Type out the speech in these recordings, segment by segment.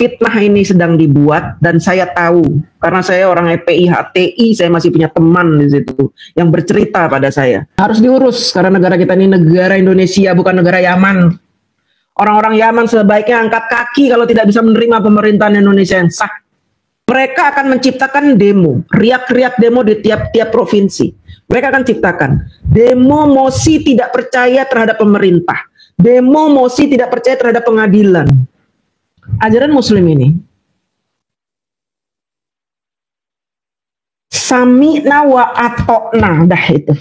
fitnah ini sedang dibuat, dan saya tahu karena saya orang FPI HTI, saya masih punya teman di situ yang bercerita pada saya. Harus diurus karena negara kita ini negara Indonesia, bukan negara Yaman. Orang-orang Yaman sebaiknya angkat kaki kalau tidak bisa menerima pemerintahan Indonesia yang sah. Mereka akan menciptakan demo, riak-riak demo di tiap-tiap provinsi. Mereka akan ciptakan demo mosi tidak percaya terhadap pemerintah, demo mosi tidak percaya terhadap pengadilan. Ajaran Muslim ini sami'na wa atokna, dah itu.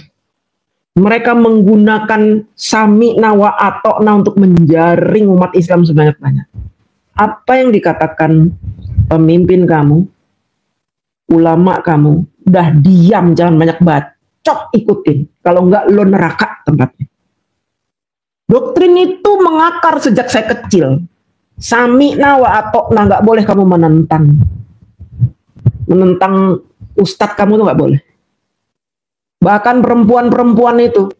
Mereka menggunakan sami'na wa atokna untuk menjaring umat Islam sebanyak-banyak. Apa yang dikatakan pemimpin kamu, ulama kamu, udah diam, jangan banyak bacot, ikutin. Kalau enggak lo neraka tempatnya. Doktrin itu mengakar sejak saya kecil. Sami'na wa atokna, nggak boleh kamu menentang ustadz kamu tuh nggak boleh. Bahkan perempuan-perempuan itu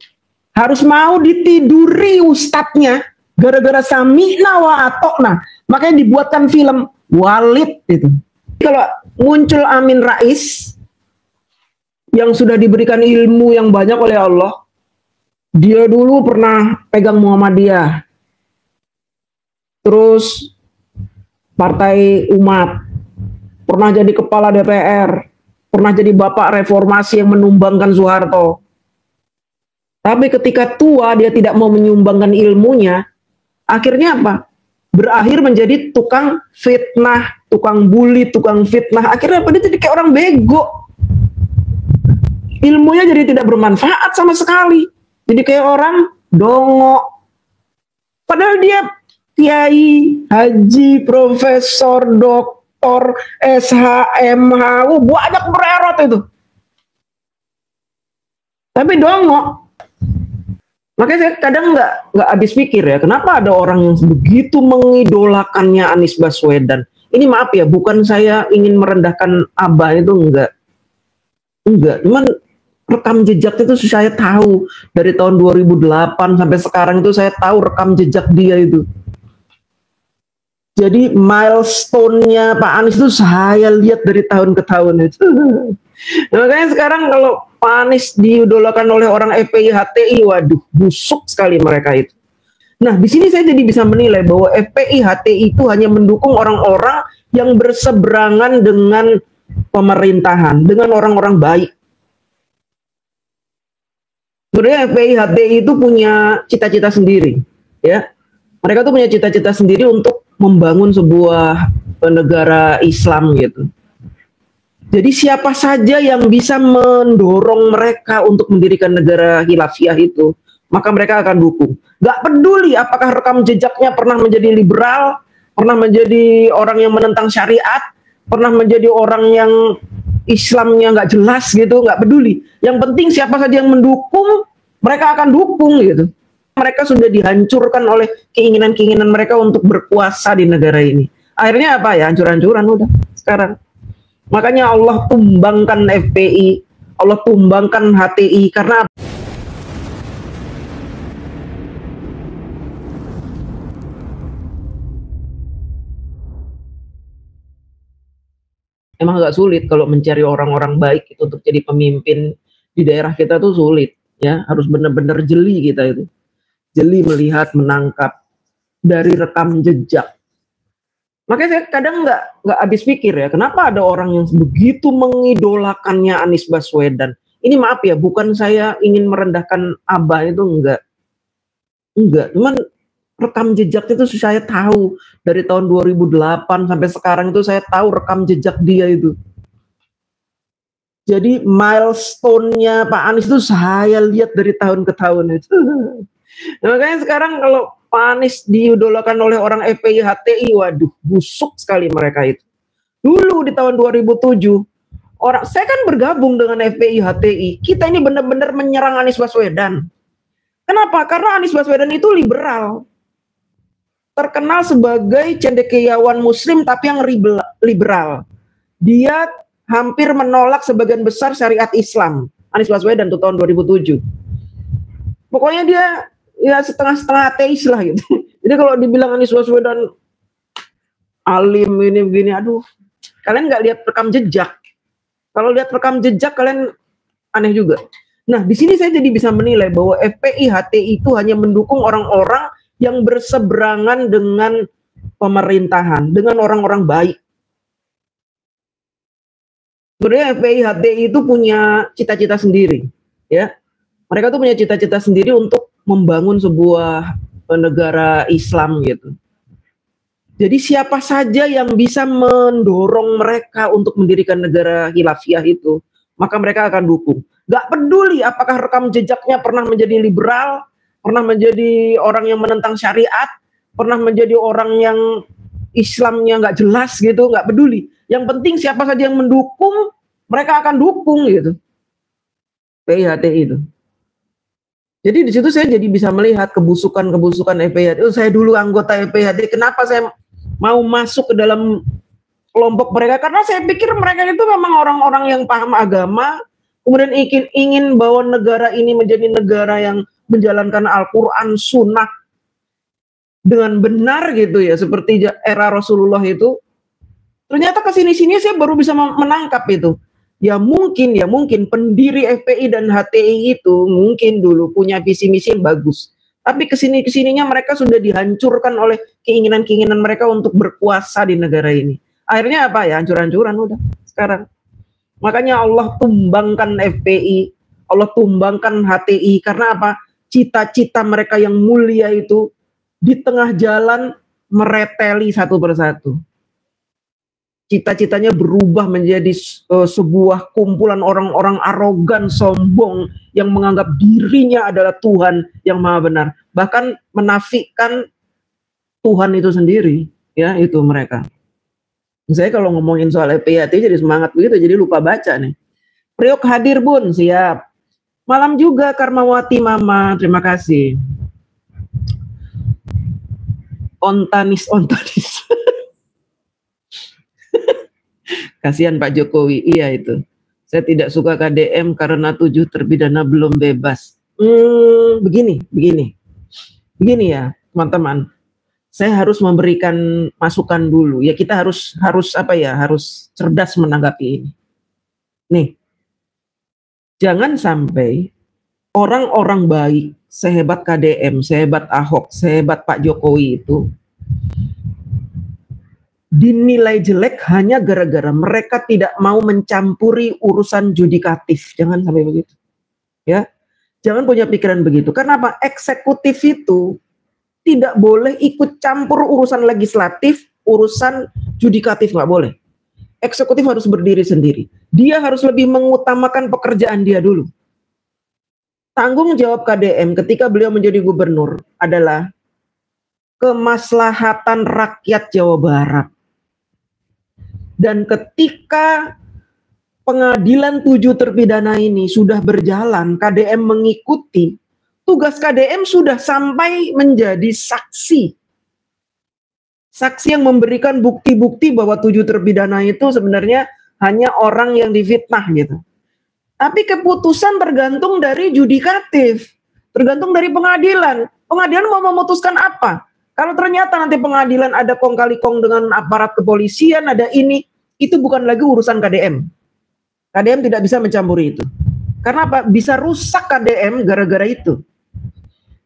harus mau ditiduri ustadznya gara-gara sami'na wa atokna. Makanya dibuatkan film Walid itu. Kalau muncul Amin Rais yang sudah diberikan ilmu yang banyak oleh Allah, dia dulu pernah pegang Muhammadiyah, terus Partai Umat, pernah jadi kepala DPR, pernah jadi bapak reformasi yang menumbangkan Soeharto. Tapi ketika tua dia tidak mau menyumbangkan ilmunya, akhirnya apa? Berakhir menjadi tukang fitnah, tukang bully, tukang fitnah. Akhirnya apa? Dia jadi kayak orang bego. Ilmunya jadi tidak bermanfaat sama sekali. Jadi kayak orang dongo. Padahal dia kiai, haji, profesor, doktor, SHMH, banyak bererot itu. Tapi dongo. Makanya saya kadang nggak habis pikir ya, kenapa ada orang yang begitu mengidolakannya Anies Baswedan. Ini maaf ya, bukan saya ingin merendahkan Abah itu, enggak. Cuman rekam jejak itu saya tahu dari tahun 2008 sampai sekarang itu saya tahu rekam jejak dia itu. Jadi milestone-nya Pak Anies itu saya lihat dari tahun ke tahun itu. Nah, makanya sekarang kalau Pak Anies diidolakan oleh orang FPI HTI, waduh, busuk sekali mereka itu. Nah, di sini saya jadi bisa menilai bahwa FPI HTI itu hanya mendukung orang-orang yang berseberangan dengan pemerintahan, dengan orang-orang baik. Sebenarnya FPI HTI itu punya cita-cita sendiri, ya. Mereka tuh punya cita-cita sendiri untuk membangun sebuah negara Islam gitu. Jadi siapa saja yang bisa mendorong mereka untuk mendirikan negara khilafiyah itu, maka mereka akan dukung. Gak peduli apakah rekam jejaknya pernah menjadi liberal, pernah menjadi orang yang menentang syariat, pernah menjadi orang yang Islamnya nggak jelas gitu, nggak peduli. Yang penting siapa saja yang mendukung, mereka akan dukung gitu. Mereka sudah dihancurkan oleh keinginan-keinginan mereka untuk berkuasa di negara ini. Akhirnya apa ya, hancur-hancuran udah sekarang. Makanya Allah tumbangkan FPI, Allah tumbangkan HTI, karena emang agak sulit kalau mencari orang-orang baik itu untuk jadi pemimpin di daerah kita tuh sulit ya, harus benar-benar jeli kita itu. Jeli melihat, menangkap dari rekam jejak. Makanya saya kadang nggak habis pikir ya, kenapa ada orang yang begitu mengidolakannya Anies Baswedan. Ini maaf ya, bukan saya ingin merendahkan Abah itu, enggak. Cuman rekam jejak itu saya tahu dari tahun 2008 sampai sekarang itu saya tahu rekam jejak dia itu. Jadi milestone-nya Pak Anies itu saya lihat dari tahun ke tahun itu. Nah, makanya sekarang kalau Pak Anies diidolakan oleh orang FPI HTI, waduh, busuk sekali mereka itu. Dulu di tahun 2007, saya kan bergabung dengan FPI HTI, kita ini benar-benar menyerang Anies Baswedan. Kenapa? Karena Anies Baswedan itu liberal, terkenal sebagai cendekiawan Muslim tapi yang liberal. Dia hampir menolak sebagian besar syariat Islam. Anies Baswedan tuh tahun 2007. Pokoknya dia ya setengah-setengah ateis lah gitu. Jadi kalau dibilang Anies Baswedan alim ini begini. Aduh, kalian nggak lihat rekam jejak. Kalau lihat rekam jejak kalian aneh juga. Nah, di sini saya jadi bisa menilai bahwa FPI HTI itu hanya mendukung orang-orang yang berseberangan dengan pemerintahan, dengan orang-orang baik. Sebenarnya FPI HTI itu punya cita-cita sendiri, ya. Mereka tuh punya cita-cita sendiri untuk membangun sebuah negara Islam gitu. Jadi siapa saja yang bisa mendorong mereka untuk mendirikan negara khilafiyah itu, maka mereka akan dukung. Gak peduli apakah rekam jejaknya pernah menjadi liberal, pernah menjadi orang yang menentang syariat, pernah menjadi orang yang Islamnya nggak jelas gitu, nggak peduli. Yang penting siapa saja yang mendukung, mereka akan dukung gitu. FPI itu. Jadi di situ saya jadi bisa melihat kebusukan FPI. Saya dulu anggota FPI. Kenapa saya mau masuk ke dalam kelompok mereka? Karena saya pikir mereka itu memang orang-orang yang paham agama, kemudian ingin bahwa negara ini menjadi negara yang menjalankan Al-Quran, Sunnah dengan benar gitu ya, seperti era Rasulullah itu. Ternyata kesini-sini saya baru bisa menangkap itu. Ya mungkin pendiri FPI dan HTI itu mungkin dulu punya visi misi yang bagus. Tapi kesininya mereka sudah dihancurkan oleh keinginan mereka untuk berkuasa di negara ini. Akhirnya apa ya, hancur-hancuran udah sekarang. Makanya Allah tumbangkan FPI, Allah tumbangkan HTI, karena apa? Cita-cita mereka yang mulia itu di tengah jalan mereteli satu persatu. Cita-citanya berubah menjadi sebuah kumpulan orang-orang arogan, sombong, yang menganggap dirinya adalah Tuhan yang maha benar. Bahkan menafikan Tuhan itu sendiri. Ya, itu mereka. Saya kalau ngomongin soal FPI jadi semangat begitu, jadi lupa baca nih. Priok hadir Bun, siap. Malam juga Karmawati Mama, terima kasih. Ontanis. Kasihan Pak Jokowi, iya itu. Saya tidak suka KDM karena 7 terpidana belum bebas. Begini ya teman-teman. Saya harus memberikan masukan dulu. Ya kita harus cerdas menanggapi ini. Nih, jangan sampai orang-orang baik sehebat KDM, sehebat Ahok, sehebat Pak Jokowi itu dinilai jelek hanya gara-gara mereka tidak mau mencampuri urusan judikatif. Jangan sampai begitu. Ya. Jangan punya pikiran begitu. Karena apa? Eksekutif itu tidak boleh ikut campur urusan legislatif, urusan judikatif nggak boleh. Eksekutif harus berdiri sendiri. Dia harus lebih mengutamakan pekerjaan dia dulu. Tanggung jawab KDM ketika beliau menjadi gubernur adalah kemaslahatan rakyat Jawa Barat. Dan ketika pengadilan 7 terpidana ini sudah berjalan, KDM mengikuti, tugas KDM sudah sampai menjadi saksi. Saksi yang memberikan bukti-bukti bahwa 7 terpidana itu sebenarnya hanya orang yang difitnah gitu. Tapi keputusan tergantung dari judikatif, tergantung dari pengadilan. Pengadilan mau memutuskan apa? Kalau ternyata nanti pengadilan ada kong kali kong dengan aparat kepolisian, ada ini, itu bukan lagi urusan KDM. KDM tidak bisa mencampuri itu. Karena apa? Bisa rusak KDM gara-gara itu.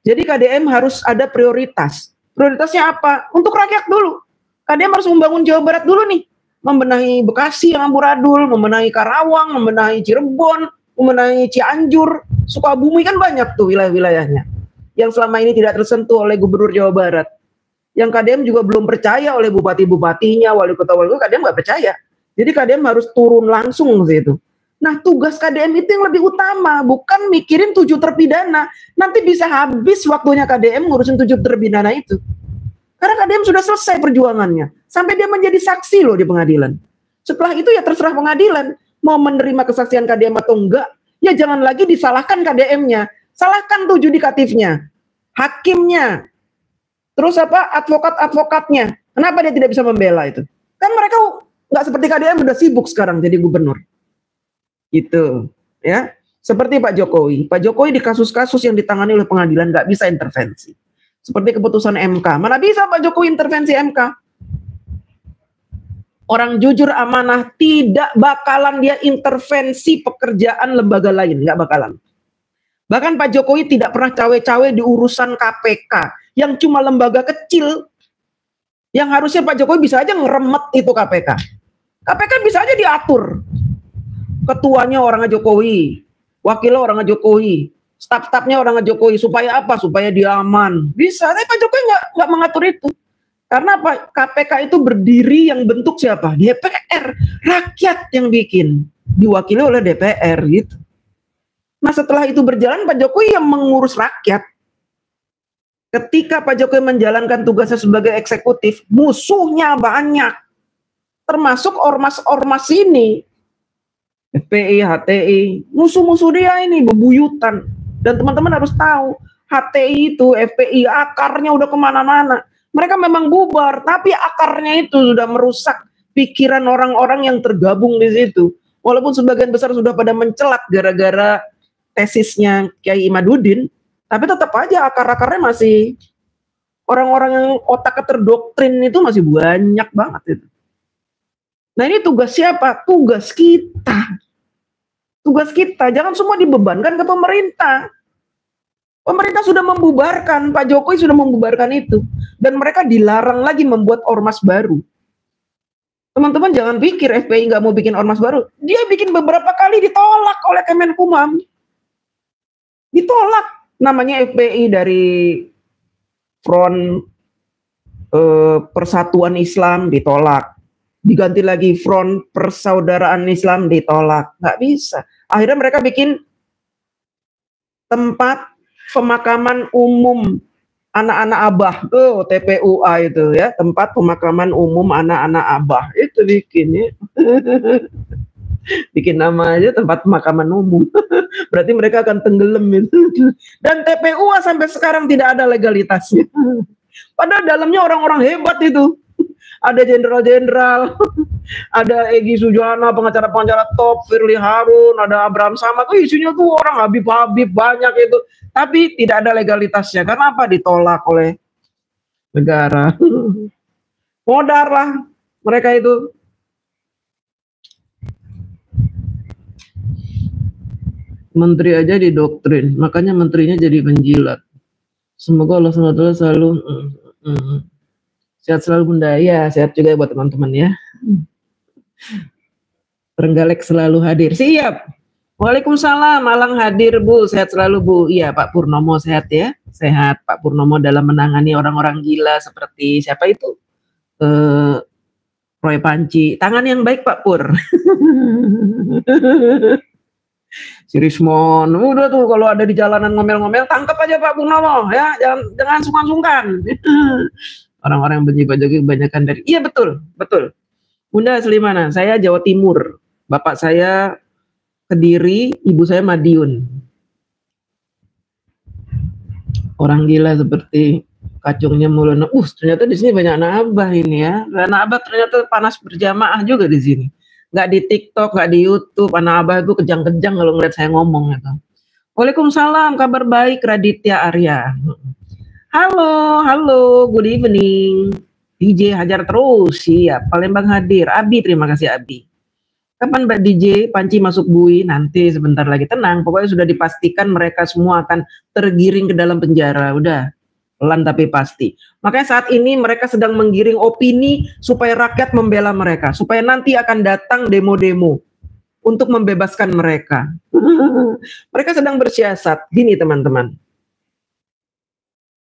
Jadi KDM harus ada prioritas. Prioritasnya apa? Untuk rakyat dulu. KDM harus membangun Jawa Barat dulu nih. Membenahi Bekasi yang amburadul, membenahi Karawang, membenahi Cirebon, membenahi Cianjur, Sukabumi, kan banyak tuh wilayah-wilayahnya yang selama ini tidak tersentuh oleh Gubernur Jawa Barat. Yang KDM juga belum percaya oleh bupati-bupatinya, wali kota KDM nggak percaya. Jadi KDM harus turun langsung ke situ. Nah, tugas KDM itu yang lebih utama, bukan mikirin 7 terpidana. Nanti bisa habis waktunya KDM ngurusin 7 terpidana itu. Karena KDM sudah selesai perjuangannya. Sampai dia menjadi saksi loh di pengadilan. Setelah itu ya terserah pengadilan. Mau menerima kesaksian KDM atau enggak, ya jangan lagi disalahkan KDM-nya. Salahkan tuh judikatifnya, hakimnya, terus advokat-advokatnya. Kenapa dia tidak bisa membela itu? Kan mereka nggak seperti KDM udah sibuk sekarang jadi gubernur. Gitu, ya. Seperti Pak Jokowi. Pak Jokowi di kasus-kasus yang ditangani oleh pengadilan nggak bisa intervensi. Seperti keputusan MK. Mana bisa Pak Jokowi intervensi MK? Orang jujur amanah tidak bakalan dia intervensi pekerjaan lembaga lain, nggak bakalan. Bahkan Pak Jokowi tidak pernah cawe-cawe di urusan KPK yang cuma lembaga kecil, yang harusnya Pak Jokowi bisa aja ngeremet itu KPK. KPK bisa aja diatur. Ketuanya orang Jokowi, wakilnya orang Jokowi, staf-stafnya orang Jokowi, supaya apa? Supaya dia aman. Bisa, tapi Pak Jokowi nggak mengatur itu. Karena apa? KPK itu berdiri yang bentuk siapa? DPR, rakyat yang bikin, diwakili oleh DPR gitu. Nah setelah itu berjalan, Pak Jokowi yang mengurus rakyat. Ketika Pak Jokowi menjalankan tugasnya sebagai eksekutif, musuhnya banyak, termasuk ormas-ormas ini, FPI, HTI, musuh-musuh dia ini bebuyutan. Dan teman-teman harus tahu, HTI itu, FPI, akarnya udah kemana-mana. Mereka memang bubar, tapi akarnya itu sudah merusak pikiran orang-orang yang tergabung di situ. Walaupun sebagian besar sudah pada mencelak gara-gara tesisnya Kiai Imaduddin, tapi tetap aja akar-akarnya masih, orang-orang yang otaknya terdoktrin itu masih banyak banget itu. Nah ini tugas siapa? Tugas kita. Tugas kita, jangan semua dibebankan ke pemerintah. Pemerintah sudah membubarkan, Pak Jokowi sudah membubarkan itu. Dan mereka dilarang lagi membuat ormas baru. Teman-teman jangan pikir FPI nggak mau bikin ormas baru. Dia bikin beberapa kali ditolak oleh Kemenkumham. Ditolak. Namanya FPI dari Front Persatuan Islam ditolak. Diganti lagi Front Persaudaraan Islam ditolak. Nggak bisa. Akhirnya mereka bikin tempat pemakaman umum anak-anak abah, TPUA itu ya, tempat pemakaman umum anak-anak abah itu bikinnya. Bikin nama aja tempat pemakaman umum. Berarti mereka akan tenggelam itu. Dan TPUA sampai sekarang tidak ada legalitasnya. Padahal dalamnya orang-orang hebat itu. Ada jenderal-jenderal, ada Egy Sujana, pengacara-pengacara top, Firly Harun, ada Abraham Samad, isinya tuh orang Habib-Habib banyak itu, tapi tidak ada legalitasnya. Karena apa? Ditolak oleh negara. Modar lah mereka itu. Menteri aja didoktrin, makanya menterinya jadi penjilat. Semoga Allah SWT selalu sehat selalu Bunda. Ya, sehat juga buat teman-teman ya. Trenggalek selalu hadir. Siap. Waalaikumsalam. Malang hadir Bu. Sehat selalu Bu. Iya Pak Purnomo sehat ya. Sehat Pak Purnomo dalam menangani orang-orang gila seperti siapa itu? Roy Panci. Tangan yang baik Pak Pur. Si Rismon. Udah tuh kalau ada di jalanan ngomel-ngomel, tangkap aja Pak Purnomo ya. Jangan sungkan-sungkan. Orang-orang yang benci Pak Jokowi kebanyakan dari, iya betul, betul. Bunda asli mana? Saya Jawa Timur. Bapak saya Kediri, ibu saya Madiun. Orang gila seperti kacungnya Mulyono. Ternyata di sini banyak anak abah ini ya. Anak abah ternyata panas berjamaah juga di sini. Nggak di TikTok, nggak di YouTube. Anak abah itu kejang-kejang kalau ngeliat saya ngomong gitu. Waalaikumsalam, kabar baik Raditya Arya. Halo, good evening. DJ hajar terus, siap. Palembang hadir. Abi, terima kasih Abi. Kapan Mbak DJ Panci masuk bui? Nanti sebentar lagi, tenang. Pokoknya sudah dipastikan mereka semua akan tergiring ke dalam penjara. Udah, pelan tapi pasti. Makanya saat ini mereka sedang menggiring opini supaya rakyat membela mereka. Supaya nanti akan datang demo-demo untuk membebaskan mereka. Mereka sedang bersiasat. Gini teman-teman.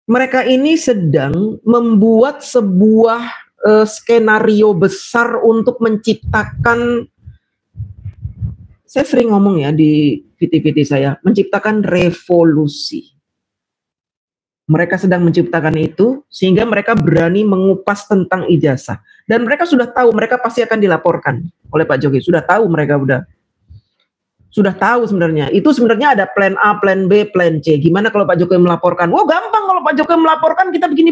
Mereka ini sedang membuat sebuah skenario besar untuk menciptakan, saya sering ngomong ya di VT-VT saya, menciptakan revolusi. Mereka sedang menciptakan itu sehingga mereka berani mengupas tentang ijazah. Dan mereka sudah tahu mereka pasti akan dilaporkan oleh Pak Jokowi. Sudah tahu mereka sudah tahu sebenarnya. Itu sebenarnya ada plan A, plan B, plan C. Gimana kalau Pak Jokowi melaporkan? Oh gampang kalau Pak Jokowi melaporkan kita begini.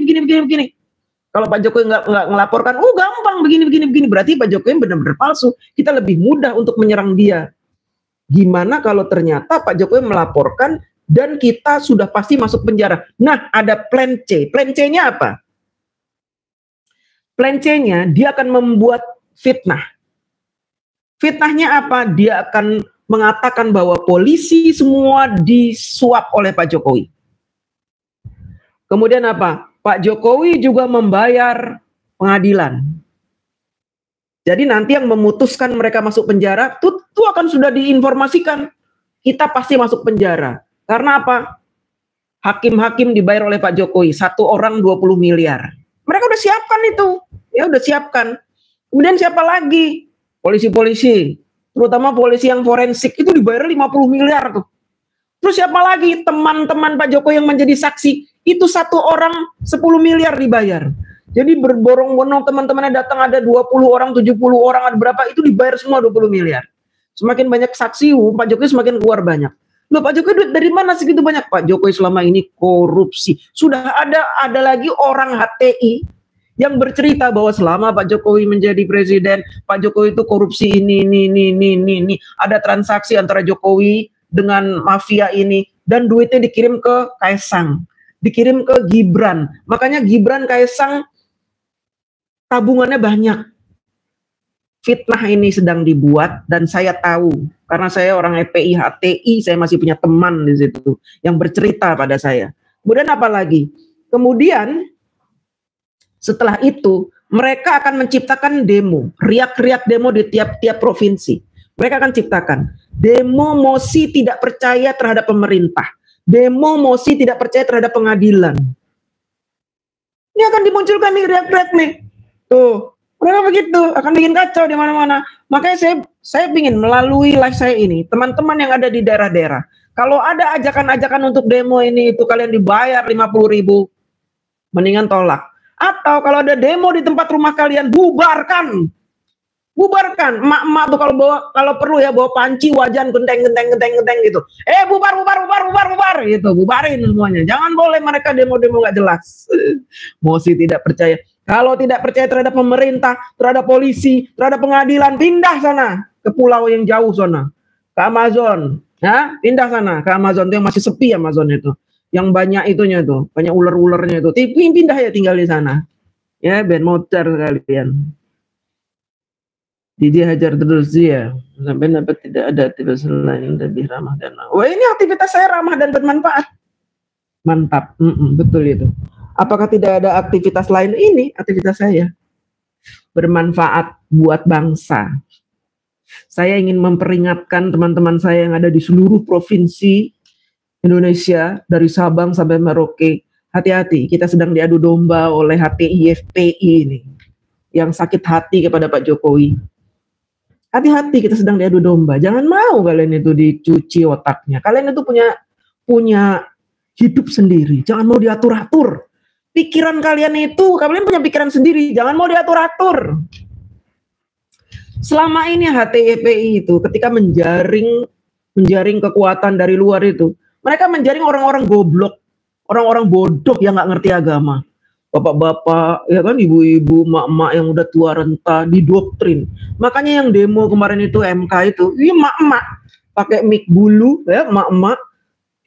Kalau Pak Jokowi nggak melaporkan, oh gampang begini. Berarti Pak Jokowi benar-benar palsu. Kita lebih mudah untuk menyerang dia. Gimana kalau ternyata Pak Jokowi melaporkan dan kita sudah pasti masuk penjara? Nah, ada plan C. Plan C-nya apa? Plan C-nya dia akan membuat fitnah. Fitnahnya apa? Dia akan mengatakan bahwa polisi semua disuap oleh Pak Jokowi. Kemudian apa? Pak Jokowi juga membayar pengadilan. Jadi nanti yang memutuskan mereka masuk penjara, itu akan sudah diinformasikan. Kita pasti masuk penjara. Karena apa? Hakim-hakim dibayar oleh Pak Jokowi. Satu orang 20 miliar. Mereka udah siapkan itu. Ya udah siapkan. Kemudian siapa lagi? Polisi-polisi. Terutama polisi yang forensik itu dibayar 50 miliar tuh. Terus siapa lagi? Teman-teman Pak Jokowi yang menjadi saksi. Itu satu orang 10 miliar dibayar. Jadi berborong-borong teman-temannya datang ada 20 orang, 70 orang, ada berapa, itu dibayar semua 20 miliar. Semakin banyak saksi, Pak Jokowi semakin keluar banyak. Loh, Pak Jokowi duit dari mana segitu banyak? Pak Jokowi selama ini korupsi. Sudah ada lagi orang HTI yang bercerita bahwa selama Pak Jokowi menjadi presiden, Pak Jokowi itu korupsi ini. Ada transaksi antara Jokowi dengan mafia ini, dan duitnya dikirim ke Kaisang, dikirim ke Gibran. Makanya Gibran, Kaisang tabungannya banyak. Fitnah ini sedang dibuat, dan saya tahu karena saya orang EPI HTI, saya masih punya teman di situ yang bercerita pada saya. Kemudian apa lagi? Kemudian setelah itu mereka akan menciptakan demo, riak-riak demo di tiap-tiap provinsi. Mereka akan ciptakan demo mosi tidak percaya terhadap pemerintah, demo mosi tidak percaya terhadap pengadilan. Ini akan dimunculkan nih riak-riak nih. Tuh, mereka begitu, akan bikin kacau di mana-mana. Makanya saya ingin melalui live saya ini, teman-teman yang ada di daerah-daerah, kalau ada ajakan-ajakan untuk demo ini, itu kalian dibayar 50.000, mendingan tolak. Atau kalau ada demo di tempat rumah kalian, bubarkan. Emak-emak tuh kalau perlu ya bawa panci, wajan, genteng gitu. Bubar gitu, bubarin semuanya. Jangan boleh mereka demo-demo nggak jelas. Mosi tidak percaya. Kalau tidak percaya terhadap pemerintah, terhadap polisi, terhadap pengadilan, pindah sana ke pulau yang jauh sana, ke Amazon. Ya, pindah sana ke Amazon, itu yang masih sepi Amazon itu, yang banyak itunya itu, banyak ular-ularnya itu. Pindah ya, tinggal di sana. Ya, ben motor kalian. Dia hajar terus dia sampai dapat tidak ada aktivitas lain lebih ramah dan wah, ini aktivitas saya ramah dan bermanfaat. Mantap, betul itu. Apakah tidak ada aktivitas lain? Ini aktivitas saya bermanfaat buat bangsa. Saya ingin memperingatkan teman-teman saya yang ada di seluruh provinsi Indonesia dari Sabang sampai Merauke, hati-hati, kita sedang diadu domba oleh HTI FPI ini yang sakit hati kepada Pak Jokowi. Hati-hati, kita sedang diadu domba. Jangan mau kalian itu dicuci otaknya. Kalian itu punya hidup sendiri. Jangan mau diatur-atur. Pikiran kalian punya pikiran sendiri. Jangan mau diatur-atur. Selama ini HTI itu ketika menjaring kekuatan dari luar itu, mereka menjaring orang-orang goblok, orang-orang bodoh yang nggak ngerti agama. Bapak-bapak, ya kan, ibu-ibu, mak-mak yang udah tua renta, didoktrin. Makanya yang demo kemarin itu MK itu, ini mak-mak pakai mic bulu, ya, mak-mak.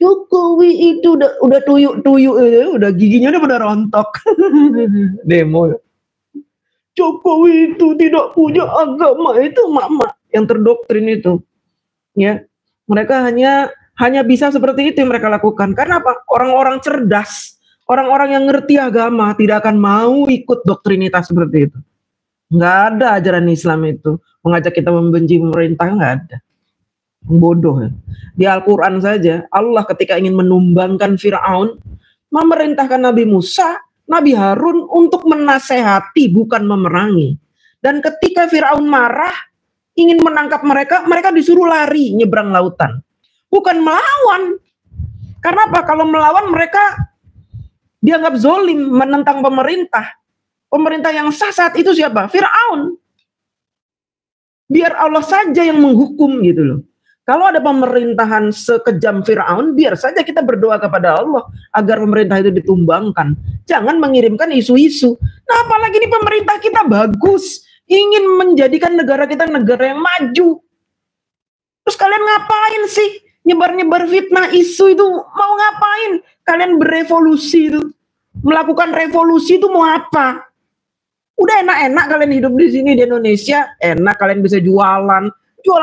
Jokowi itu udah tuyuk-tuyuk, udah giginya udah pada rontok. Demo. Jokowi itu tidak punya agama, itu mak-mak yang terdoktrin itu. Ya, mereka hanya bisa seperti itu yang mereka lakukan. Karena apa? Orang-orang cerdas, orang-orang yang ngerti agama tidak akan mau ikut doktrinitas seperti itu. Nggak ada ajaran Islam itu mengajak kita membenci pemerintah, nggak ada. Bodoh ya. Di Al-Quran saja Allah ketika ingin menumbangkan Fir'aun memerintahkan Nabi Musa, Nabi Harun untuk menasehati, bukan memerangi. Dan ketika Fir'aun marah ingin menangkap mereka, mereka disuruh lari nyebrang lautan, bukan melawan. Karena apa? Kalau melawan mereka dianggap zolim, menentang pemerintah. Pemerintah yang sah saat itu siapa? Fir'aun. Biar Allah saja yang menghukum gitu loh. Kalau ada pemerintahan sekejam Fir'aun, biar saja kita berdoa kepada Allah agar pemerintah itu ditumbangkan. Jangan mengirimkan isu-isu. Nah, apalagi ini pemerintah kita bagus, ingin menjadikan negara kita negara yang maju. Terus kalian ngapain sih? Nyebar-nyebar fitnah isu itu mau ngapain? Kalian berevolusi itu. Melakukan revolusi itu mau apa? Udah enak-enak kalian hidup di sini di Indonesia, enak kalian bisa jualan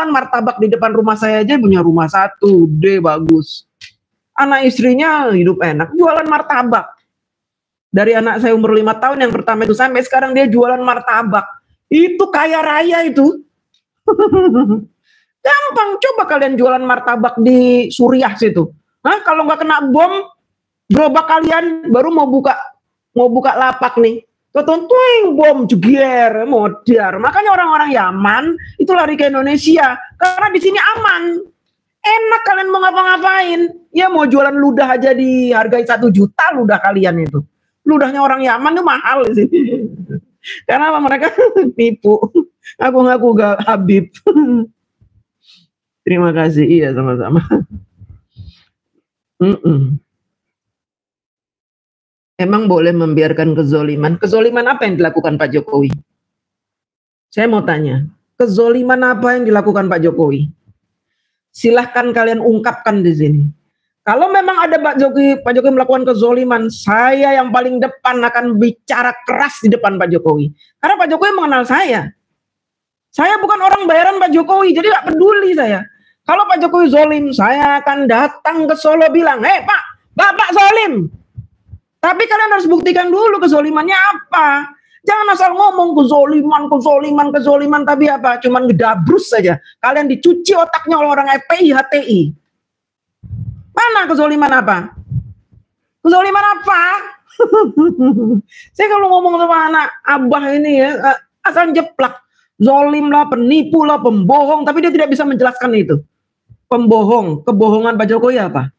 martabak di depan rumah saya aja punya rumah satu, deh bagus. Anak istrinya hidup enak, jualan martabak. Dari anak saya umur 5 tahun yang pertama itu sampai sekarang dia jualan martabak. Itu kaya raya itu. Gampang, coba kalian jualan martabak di Suriah situ. Hah, kalau nggak kena bom, gerobak kalian baru mau buka lapak nih. Tuing bom jeger modar. Makanya orang-orang Yaman itu lari ke Indonesia karena di sini aman. Enak kalian mau ngapa-ngapain. Ya mau jualan ludah aja dihargai 1 juta ludah kalian itu. Ludahnya orang Yaman tuh mahal di sini. Karena mereka nipu. Ngaku-ngaku gak Habib. Terima kasih. Iya sama-sama. Emang boleh membiarkan kezoliman? Kezoliman apa yang dilakukan Pak Jokowi? Saya mau tanya, kezoliman apa yang dilakukan Pak Jokowi? Silahkan kalian ungkapkan di sini. Kalau memang ada Pak Jokowi melakukan kezoliman, saya yang paling depan akan bicara keras di depan Pak Jokowi. Karena Pak Jokowi mengenal saya. Saya bukan orang bayaran Pak Jokowi, jadi gak peduli saya. Kalau Pak Jokowi zolim, saya akan datang ke Solo bilang, Pak, Bapak zolim. Tapi kalian harus buktikan dulu kezolimannya apa. Jangan asal ngomong kezoliman, tapi apa? Cuman ngedabrus saja. Kalian dicuci otaknya oleh orang FPI, HTI. Mana kezoliman apa? Kezoliman apa? Saya kalau ngomong sama anak abah ini ya, asal jeplak. Zolim lah, penipu lah, pembohong. Tapi dia tidak bisa menjelaskan itu. Pembohong, kebohongan Pak Jokowi apa?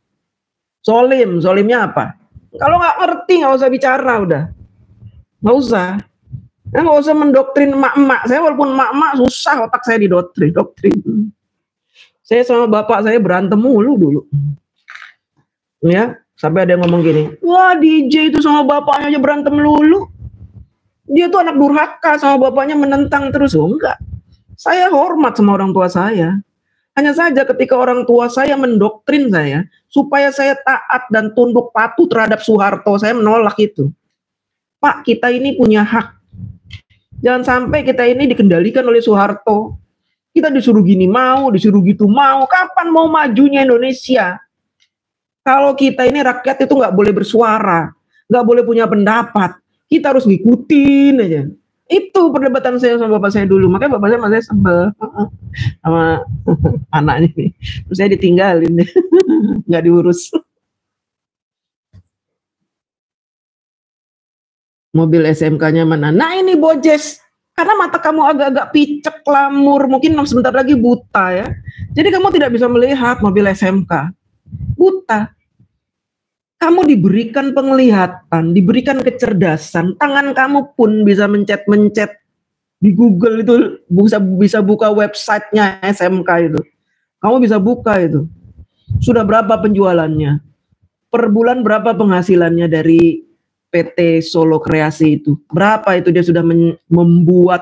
Zolimnya apa? Kalau nggak ngerti nggak usah bicara udah. Nggak usah. Nggak usah mendoktrin emak-emak. Saya walaupun emak-emak susah otak saya doktrin. Saya sama bapak saya berantem mulu dulu. Ya, sampai ada yang ngomong gini, wah DJ itu sama bapaknya aja berantem lulu. Dia tuh anak durhaka, sama bapaknya menentang terus. Oh, enggak. Saya hormat sama orang tua saya. Hanya saja ketika orang tua saya mendoktrin saya, supaya saya taat dan tunduk patuh terhadap Soeharto, saya menolak itu. Pak, kita ini punya hak. Jangan sampai kita ini dikendalikan oleh Soeharto. Kita disuruh gini mau, disuruh gitu mau. Kapan mau majunya Indonesia? Kalau kita ini rakyat itu nggak boleh bersuara, nggak boleh punya pendapat. Kita harus ngikutin aja. Itu perdebatan saya sama bapak saya dulu. Makanya bapak saya sebel sama anaknya nih. Terus saya ditinggalin, nggak diurus. Mobil SMK-nya mana? Nah ini Bojes. Karena mata kamu agak-agak picek, lamur, mungkin sebentar lagi buta ya. Jadi kamu tidak bisa melihat mobil SMK. Buta. Kamu diberikan penglihatan, diberikan kecerdasan, tangan kamu pun bisa mencet-mencet di Google itu, bisa buka websitenya SMK itu. Kamu bisa buka itu. Sudah berapa penjualannya? Per bulan berapa penghasilannya dari PT Solo Kreasi itu? Berapa itu dia sudah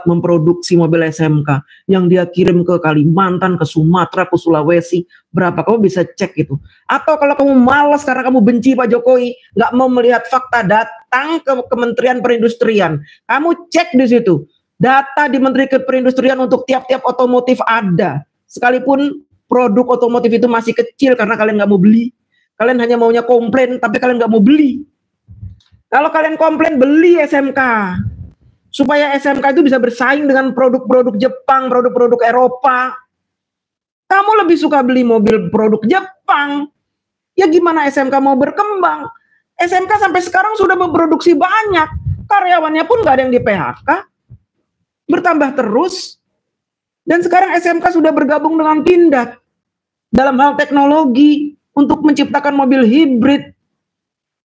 memproduksi mobil SMK yang dia kirim ke Kalimantan, ke Sumatera, ke Sulawesi? Berapa? Kamu bisa cek itu. Atau kalau kamu malas karena kamu benci Pak Jokowi, nggak mau melihat fakta, datang ke Kementerian Perindustrian. Kamu cek di situ. Data di Menteri Perindustrian untuk tiap-tiap otomotif ada. Sekalipun produk otomotif itu masih kecil karena kalian nggak mau beli. Kalian hanya maunya komplain, tapi kalian nggak mau beli. Kalau kalian komplain, beli SMK. Supaya SMK itu bisa bersaing dengan produk-produk Jepang, produk-produk Eropa. Kamu lebih suka beli mobil produk Jepang. Ya gimana SMK mau berkembang? SMK sampai sekarang sudah memproduksi banyak. Karyawannya pun nggak ada yang di PHK. Bertambah terus. Dan sekarang SMK sudah bergabung dengan Pindad. Dalam hal teknologi. Untuk menciptakan mobil hibrid.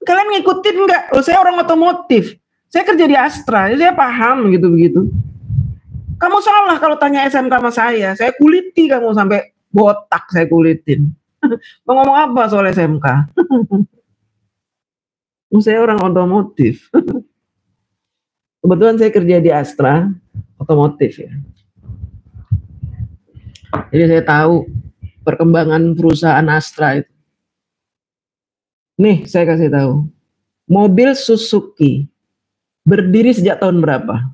Kalian ngikutin nggak? Oh, saya orang otomotif. Saya kerja di Astra. Saya paham gitu-begitu. Kamu salah kalau tanya SMK sama saya. Saya kuliti kamu sampai botak saya kulitin. Mau ngomong apa soal SMK? Saya orang otomotif. Kebetulan saya kerja di Astra, otomotif ya. Jadi saya tahu perkembangan perusahaan Astra itu. Nih, saya kasih tahu. Mobil Suzuki berdiri sejak tahun berapa?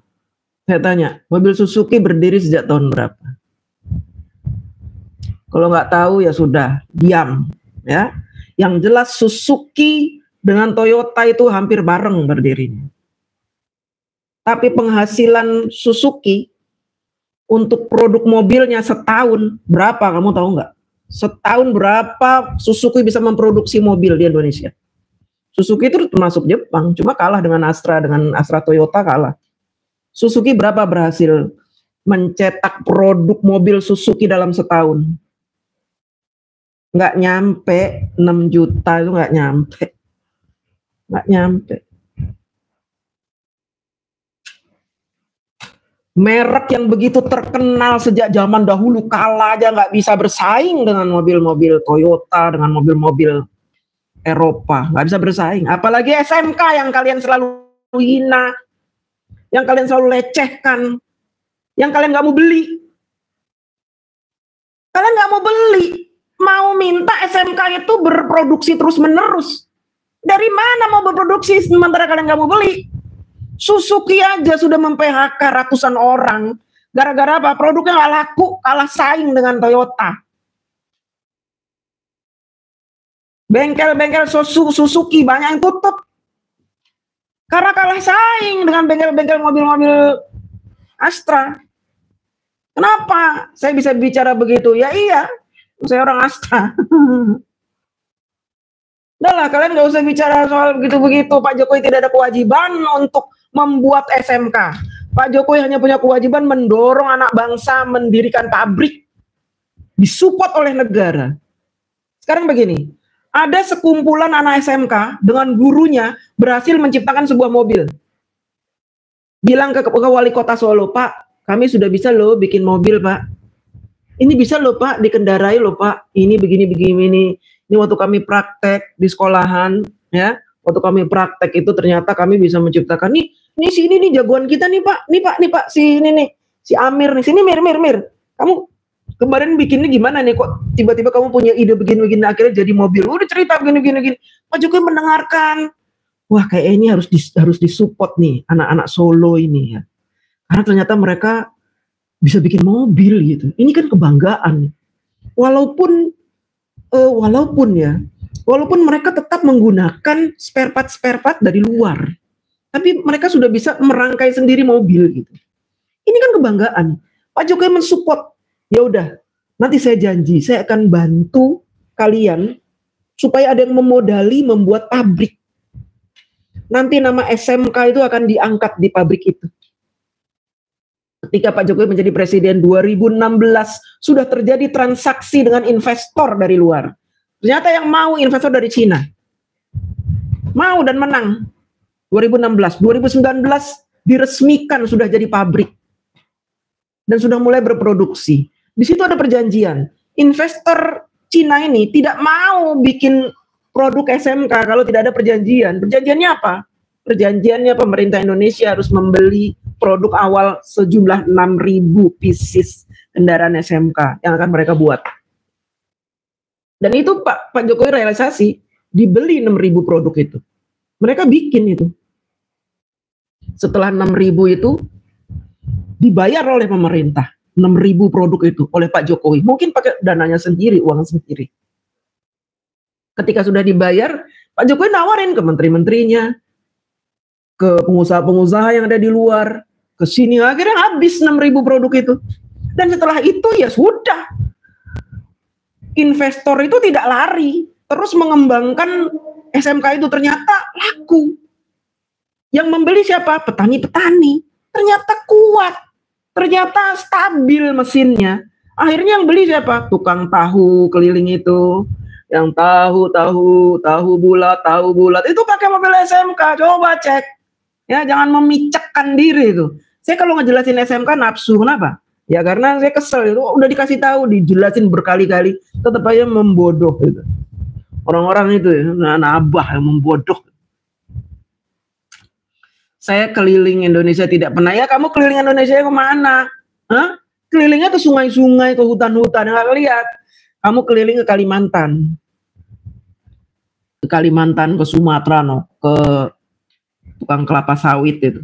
Saya tanya, mobil Suzuki berdiri sejak tahun berapa? Kalau nggak tahu ya sudah, diam. Ya, yang jelas Suzuki dengan Toyota itu hampir bareng berdirinya. Tapi penghasilan Suzuki untuk produk mobilnya setahun berapa? Kamu tahu nggak? Setahun berapa Suzuki bisa memproduksi mobil di Indonesia? Suzuki itu termasuk Jepang, cuma kalah dengan Astra Toyota kalah. Suzuki berapa berhasil mencetak produk mobil Suzuki dalam setahun? Nggak nyampe 6 juta, itu nggak nyampe. Merek yang begitu terkenal sejak zaman dahulu kalah aja nggak bisa bersaing dengan mobil-mobil Toyota, dengan mobil-mobil Eropa, nggak bisa bersaing. Apalagi SMK yang kalian selalu hina, yang kalian selalu lecehkan, yang kalian nggak mau beli. Kalian nggak mau beli, mau minta SMK itu berproduksi terus-menerus. Dari mana mau berproduksi sementara kalian nggak mau beli? Suzuki aja sudah mem-PHK ratusan orang. Gara-gara apa? Produknya nggak laku, kalah saing dengan Toyota. Bengkel-bengkel Suzuki banyak yang tutup. Karena kalah saing dengan bengkel-bengkel mobil-mobil Astra. Kenapa saya bisa bicara begitu? Ya iya, saya orang Astra. Udahlah, kalian nggak usah bicara soal begitu-begitu. Pak Jokowi tidak ada kewajiban untuk membuat SMK. Pak Jokowi hanya punya kewajiban mendorong anak bangsa mendirikan pabrik, disupport oleh negara. Sekarang begini, ada sekumpulan anak SMK dengan gurunya berhasil menciptakan sebuah mobil. Bilang ke wali kota Solo, Pak, kami sudah bisa loh bikin mobil, Pak. Ini bisa loh, Pak, dikendarai loh, Pak. Ini begini. Ini waktu kami praktek di sekolahan, ya. Waktu kami praktek itu ternyata kami bisa menciptakan nih sini nih jagoan kita nih, Pak. Nih Pak, si ini nih, si Amir nih. Sini Mir. Kamu kemarin bikinnya gimana nih, kok tiba-tiba kamu punya ide begini akhirnya jadi mobil. Udah cerita begini. Pak Jokowi mendengarkan. Wah, kayak ini harus disupport nih anak-anak Solo ini ya. Karena ternyata mereka bisa bikin mobil gitu. Ini kan kebanggaan. Walaupun mereka tetap menggunakan spare part dari luar, tapi mereka sudah bisa merangkai sendiri mobil gitu. Ini kan kebanggaan. Pak Jokowi mensupport. Ya udah, nanti saya janji saya akan bantu kalian supaya ada yang memodali membuat pabrik. Nanti nama SMK itu akan diangkat di pabrik itu. Ketika Pak Jokowi menjadi presiden 2016 sudah terjadi transaksi dengan investor dari luar. Ternyata yang mau investor dari Cina. Mau dan menang. 2016, 2019 diresmikan sudah jadi pabrik. Dan sudah mulai berproduksi. Di situ ada perjanjian. Investor Cina ini tidak mau bikin produk SMK kalau tidak ada perjanjian. Perjanjiannya apa? Perjanjiannya pemerintah Indonesia harus membeli produk awal sejumlah 6.000 pieces kendaraan SMK yang akan mereka buat. Dan itu Pak Jokowi realisasi, dibeli 6.000 produk itu. Mereka bikin itu. Setelah 6.000 itu dibayar oleh pemerintah. 6.000 produk itu oleh Pak Jokowi. Mungkin pakai dananya sendiri, uang sendiri. Ketika sudah dibayar, Pak Jokowi nawarin ke menteri-menterinya, ke pengusaha-pengusaha yang ada di luar, ke sini, akhirnya habis 6.000 produk itu. Dan setelah itu ya sudah, investor itu tidak lari, terus mengembangkan SMK itu, ternyata laku. Yang membeli siapa? Petani-petani. Ternyata kuat, ternyata stabil mesinnya. Akhirnya yang beli siapa? Tukang tahu keliling itu, yang tahu bulat itu pakai mobil SMK. Coba cek. Ya, jangan memicakkan diri itu. Saya kalau ngejelasin SMK nafsu, kenapa? Ya karena saya kesel itu, udah dikasih tahu, dijelasin berkali-kali, tetap aja membodoh itu. Orang-orang itu ya, anak abah yang membodoh. Saya keliling Indonesia tidak pernah. Ya kamu keliling Indonesia kemana? Hah? Kelilingnya ke sungai-sungai, ke hutan-hutan, nggak lihat. Kamu keliling ke Kalimantan. Ke Kalimantan, ke Sumatera, no, ke tukang kelapa sawit itu.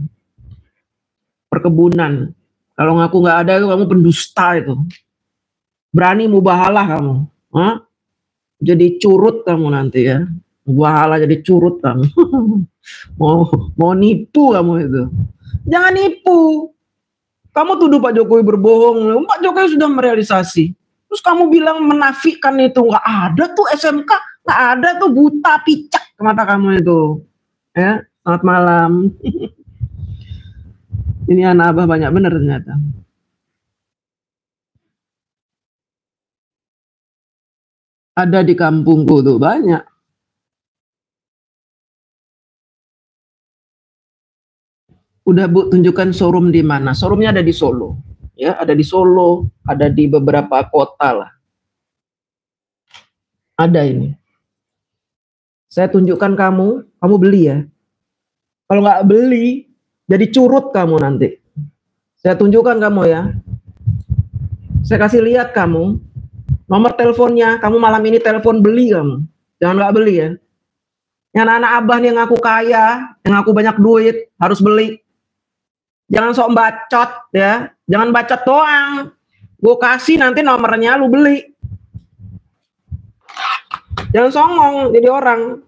perkebunan. Kalau ngaku nggak ada itu kamu pendusta itu. Berani mubahalah kamu. Hah? Jadi curut kamu nanti ya. Mubahalah jadi curut kamu. mau nipu kamu itu. Jangan nipu. Kamu tuduh Pak Jokowi berbohong. Pak Jokowi sudah merealisasi. Terus kamu bilang menafikan itu. Nggak ada tuh SMK. Nggak ada tuh, buta picak mata kamu itu. Ya, selamat malam. Ini anak abah banyak bener ternyata. Ada di kampungku tuh banyak. Udah Bu, tunjukkan showroom di mana? Showroomnya ada di Solo. Ya, ada di Solo, ada di beberapa kota lah. Ada ini. Saya tunjukkan kamu beli ya. Kalau nggak beli, jadi curut kamu nanti. Saya tunjukkan kamu ya. Saya kasih lihat kamu nomor teleponnya. Kamu malam ini telepon beli kamu. Jangan nggak beli ya. Yang anak abah nih yang ngaku kaya, yang ngaku banyak duit, harus beli. Jangan sok bacot ya. Jangan bacot doang. Gue kasih nanti nomornya lu beli. Jangan songong jadi orang.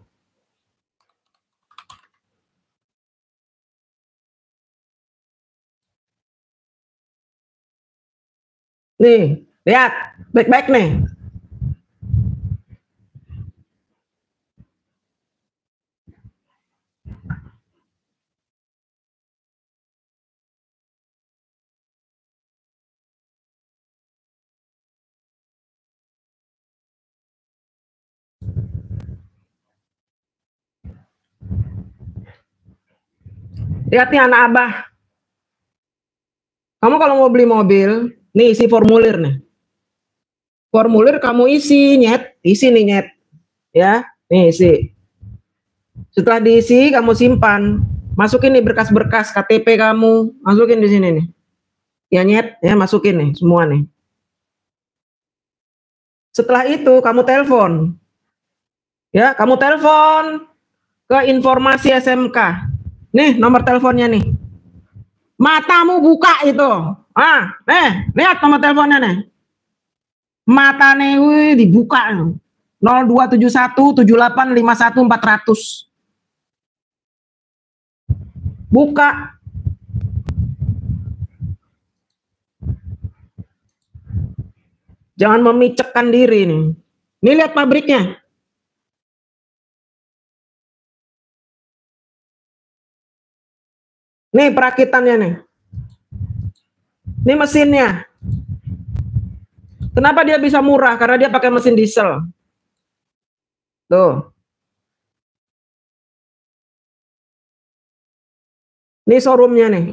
Nih, lihat. Baik-baik nih. Lihat nih anak abah. Kamu kalau mau beli mobil, nih isi formulir nih. Formulir kamu isi, nyet. Isi nih, nyet. Ya, nih isi. Setelah diisi, kamu simpan. Masukin nih berkas-berkas KTP kamu. Masukin di sini nih. Ya, nyet. Ya, masukin nih semua nih. Setelah itu, kamu telepon. Ya, kamu telepon ke informasi SMK. Nih, nomor teleponnya nih. Matamu buka itu. Lihat nomor teleponnya nih. Mata nih dibuka. 02717851 400. Buka. Jangan memicekkan diri nih. Nih lihat pabriknya. Nih perakitannya nih. Ini mesinnya. Kenapa dia bisa murah? Karena dia pakai mesin diesel. Tuh. Ini showroomnya nih.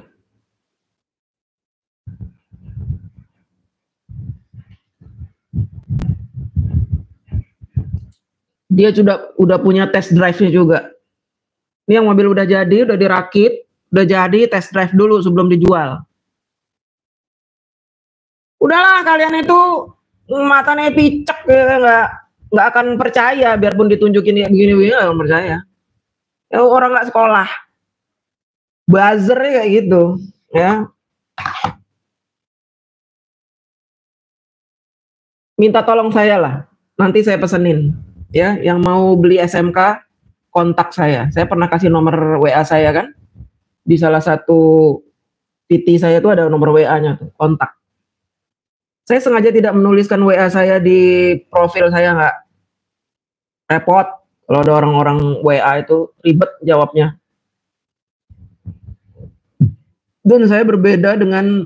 Dia udah punya test drive-nya juga. Ini yang mobil udah jadi, udah dirakit, udah jadi, test drive dulu sebelum dijual. Udahlah kalian itu matanya picek ya, nggak akan percaya biarpun ditunjukin ya begini-begini nggak akan percaya. Ya, orang nggak sekolah, buzzer kayak gitu ya. Minta tolong saya lah, nanti saya pesenin ya. Yang mau beli SMK kontak saya pernah kasih nomor WA saya kan, di salah satu PT saya itu ada nomor WA-nya tuh, kontak. Saya sengaja tidak menuliskan WA saya di profil saya, nggak repot kalau ada orang-orang WA itu ribet jawabnya. Dan saya berbeda dengan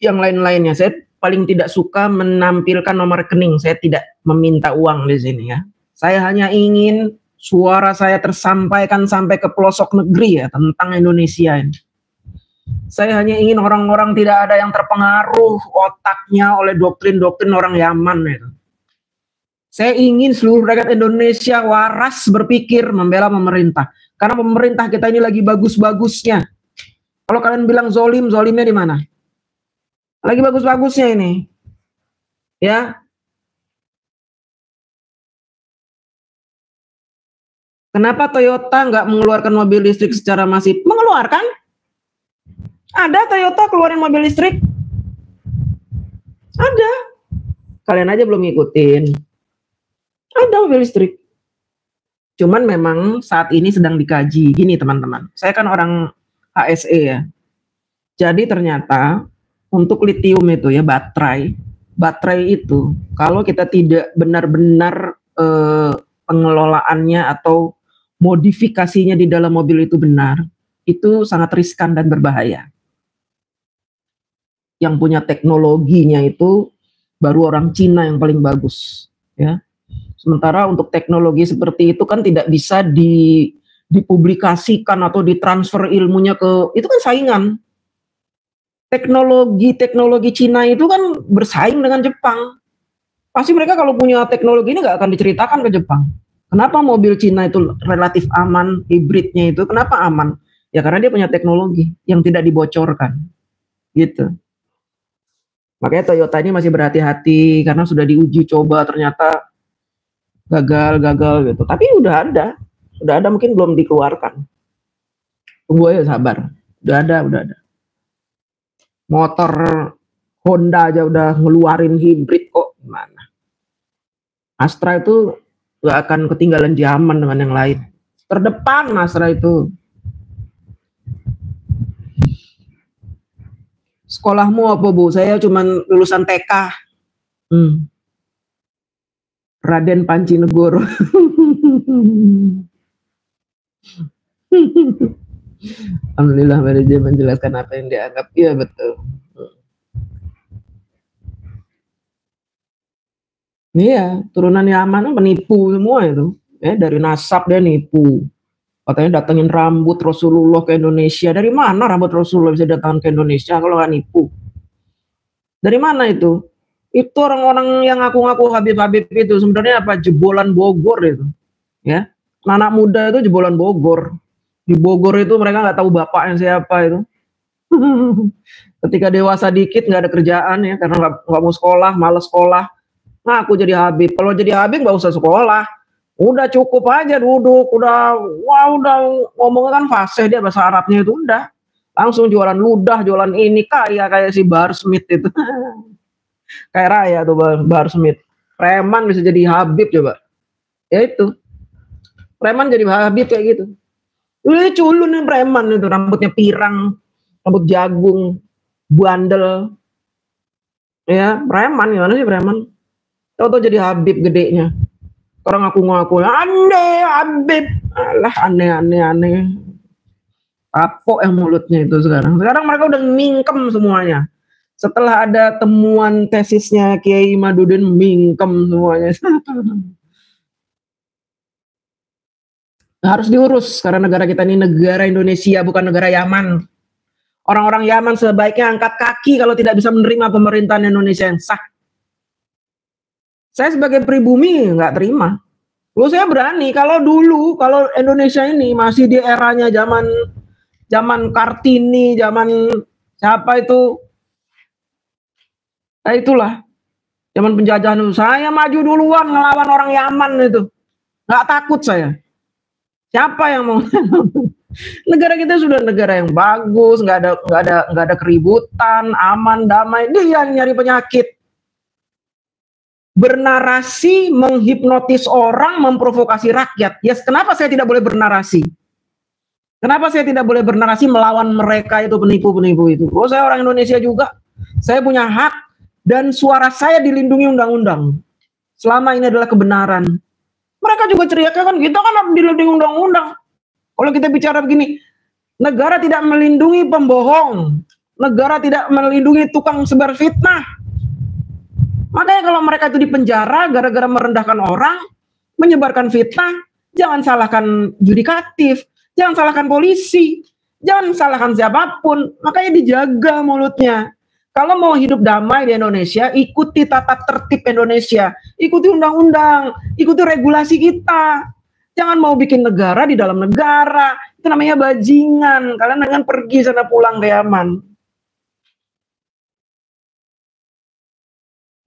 yang lain-lainnya. Saya paling tidak suka menampilkan nomor rekening. Saya tidak meminta uang di sini ya. Saya hanya ingin suara saya tersampaikan sampai ke pelosok negeri ya tentang Indonesia ini. Saya hanya ingin orang-orang tidak ada yang terpengaruh otaknya oleh doktrin-doktrin orang Yaman itu. Saya ingin seluruh rakyat Indonesia waras berpikir membela pemerintah. Karena pemerintah kita ini lagi bagus-bagusnya. Kalau kalian bilang zolim, zolimnya di mana? Lagi bagus-bagusnya ini. Ya. Kenapa Toyota nggak mengeluarkan mobil listrik secara masif? Mengeluarkan. Ada Toyota keluarin mobil listrik. Ada. Kalian aja belum ngikutin. Ada mobil listrik. Cuman memang saat ini sedang dikaji. Gini teman-teman, saya kan orang HSE ya. Jadi ternyata untuk litium itu ya, baterai itu kalau kita tidak benar-benar pengelolaannya atau modifikasinya di dalam mobil itu benar, itu sangat riskan dan berbahaya. Yang punya teknologinya itu baru orang Cina yang paling bagus ya. Sementara untuk teknologi seperti itu kan tidak bisa dipublikasikan atau ditransfer ilmunya ke, itu kan saingan. Teknologi Cina itu kan bersaing dengan Jepang. Pasti mereka kalau punya teknologi ini nggak akan diceritakan ke Jepang. Kenapa mobil Cina itu relatif aman, hibridnya itu kenapa aman? Ya karena dia punya teknologi yang tidak dibocorkan, gitu. Makanya Toyota ini masih berhati-hati karena sudah diuji coba ternyata gagal gitu. Tapi udah ada mungkin belum dikeluarkan. Tunggu aja sabar. Udah ada. Motor Honda aja udah ngeluarin hibrid kok, gimana? Astra itu gak akan ketinggalan zaman dengan yang lain. Terdepan Astra itu. Sekolahmu apa Bu? Saya cuman lulusan TK. Raden Panci Negoro. Alhamdulillah dia menjelaskan apa yang dianggap. Iya betul. Iya, turunan Yaman penipu semua itu. Ya, dari nasab dia nipu. Katanya datengin rambut Rasulullah ke Indonesia. Dari mana rambut Rasulullah bisa datang ke Indonesia kalau nggak nipu? Dari mana itu? Itu orang-orang yang ngaku-ngaku Habib-Habib itu sebenarnya apa? Jebolan Bogor itu. Ya, anak muda itu jebolan Bogor. Di Bogor itu mereka nggak tahu bapaknya siapa itu. Ketika dewasa dikit nggak ada kerjaan ya, karena nggak mau sekolah, malas sekolah. Nah, aku jadi Habib. Kalau jadi Habib nggak usah sekolah, udah cukup aja duduk, udah ngomongnya kan fasih dia bahasa Arabnya itu udah langsung jualan ludah, jualan ini kayak si Bahar Smith itu. Kayak Raya tuh Bahar Smith. Preman bisa jadi Habib coba. Ya itu. Preman jadi Habib kayak gitu. Udah culun nih preman itu, rambutnya pirang, rambut jagung, bandel. Ya, preman gimana sih preman? Tahu-tahu jadi Habib gedenya. Orang ngaku-ngaku, aneh Habib. Alah aneh. Kapok mulutnya itu sekarang. Sekarang mereka udah mingkem semuanya. Setelah ada temuan tesisnya Kiai Imaduddin, mingkem semuanya. Harus diurus karena negara kita ini negara Indonesia, bukan negara Yaman. Orang-orang Yaman sebaiknya angkat kaki kalau tidak bisa menerima pemerintahan Indonesia yang sah. Saya sebagai pribumi nggak terima. Saya berani kalau Indonesia ini masih di eranya zaman Kartini, zaman siapa itu? Nah itulah zaman penjajahan itu. Saya maju duluan ngelawan orang Yaman itu. Nggak takut saya. Siapa yang mau? Negara kita sudah negara yang bagus, nggak ada keributan, aman, damai. Dia yang nyari penyakit. Bernarasi, menghipnotis orang, memprovokasi rakyat. Yes, kenapa saya tidak boleh bernarasi? Kenapa saya tidak boleh bernarasi melawan mereka itu penipu-penipu itu? Saya orang Indonesia juga. Saya punya hak dan suara saya dilindungi undang-undang. Selama ini adalah kebenaran. Mereka juga teriaknya kan, kita kan dilindungi undang-undang. Kalau kita bicara begini, negara tidak melindungi pembohong, negara tidak melindungi tukang sebar fitnah. Makanya kalau mereka itu dipenjara gara-gara merendahkan orang, menyebarkan fitnah, jangan salahkan yudikatif, jangan salahkan polisi, jangan salahkan siapapun. Makanya dijaga mulutnya. Kalau mau hidup damai di Indonesia, ikuti tata tertib Indonesia, ikuti undang-undang, ikuti regulasi kita. Jangan mau bikin negara di dalam negara, itu namanya bajingan. Kalian jangan pergi sana pulang ke Yaman.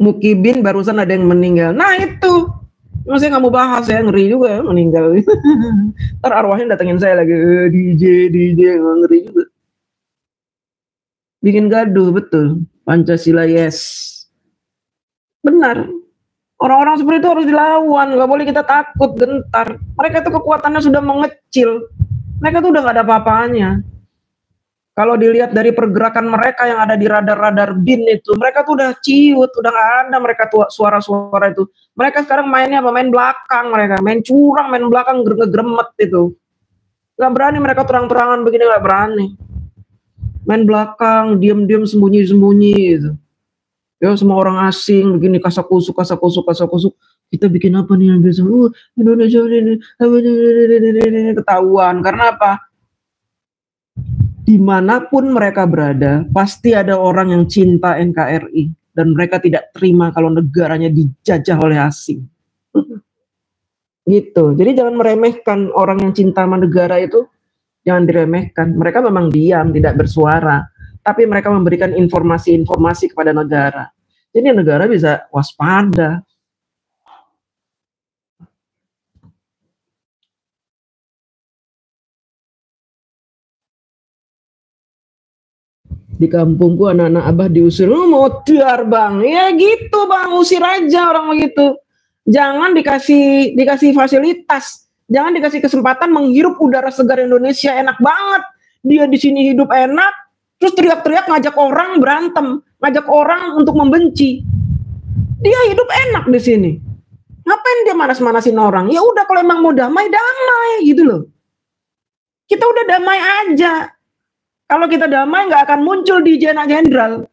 Mukibin barusan ada yang meninggal. Nah itu, saya nggak mau bahas ya, ngeri juga ya meninggal. Ntar arwahnya datengin saya lagi, DJ, ngeri juga. Bikin gaduh, betul. Pancasila yes. Benar. Orang-orang seperti itu harus dilawan, nggak boleh kita takut, gentar. Mereka itu kekuatannya sudah mengecil. Mereka tuh udah nggak ada apa-apanya. Kalau dilihat dari pergerakan mereka yang ada di radar-radar BIN itu, mereka tuh udah ciut, udah nggak ada mereka tuh suara-suara itu. Mereka sekarang mainnya apa? Main belakang mereka, main curang, main belakang gremet itu. Nggak berani mereka terang-terangan begini, nggak berani. Main belakang, diam-diam, sembunyi-sembunyi gitu. Ya semua orang asing begini kasakusuk. Kita bikin apa nih yang biasa? Indonesia ini ketahuan. Karena apa? Dimanapun mereka berada, pasti ada orang yang cinta NKRI dan mereka tidak terima kalau negaranya dijajah oleh asing. Gitu. Jadi jangan meremehkan orang yang cinta sama negara itu, jangan diremehkan. Mereka memang diam, tidak bersuara, tapi mereka memberikan informasi-informasi kepada negara. Jadi negara bisa waspada. Di kampungku anak-anak abah diusir, mau tiar bang, ya gitu bang, usir aja orang begitu. Jangan dikasih fasilitas, jangan dikasih kesempatan menghirup udara segar Indonesia, enak banget. Dia di sini hidup enak, terus teriak-teriak ngajak orang berantem, ngajak orang untuk membenci. Dia hidup enak di sini. Ngapain dia manas-manasin orang? Ya udah kalau emang mau damai, damai gitu loh. Kita udah damai aja. Kalau kita damai nggak akan muncul di Jena Jenderal.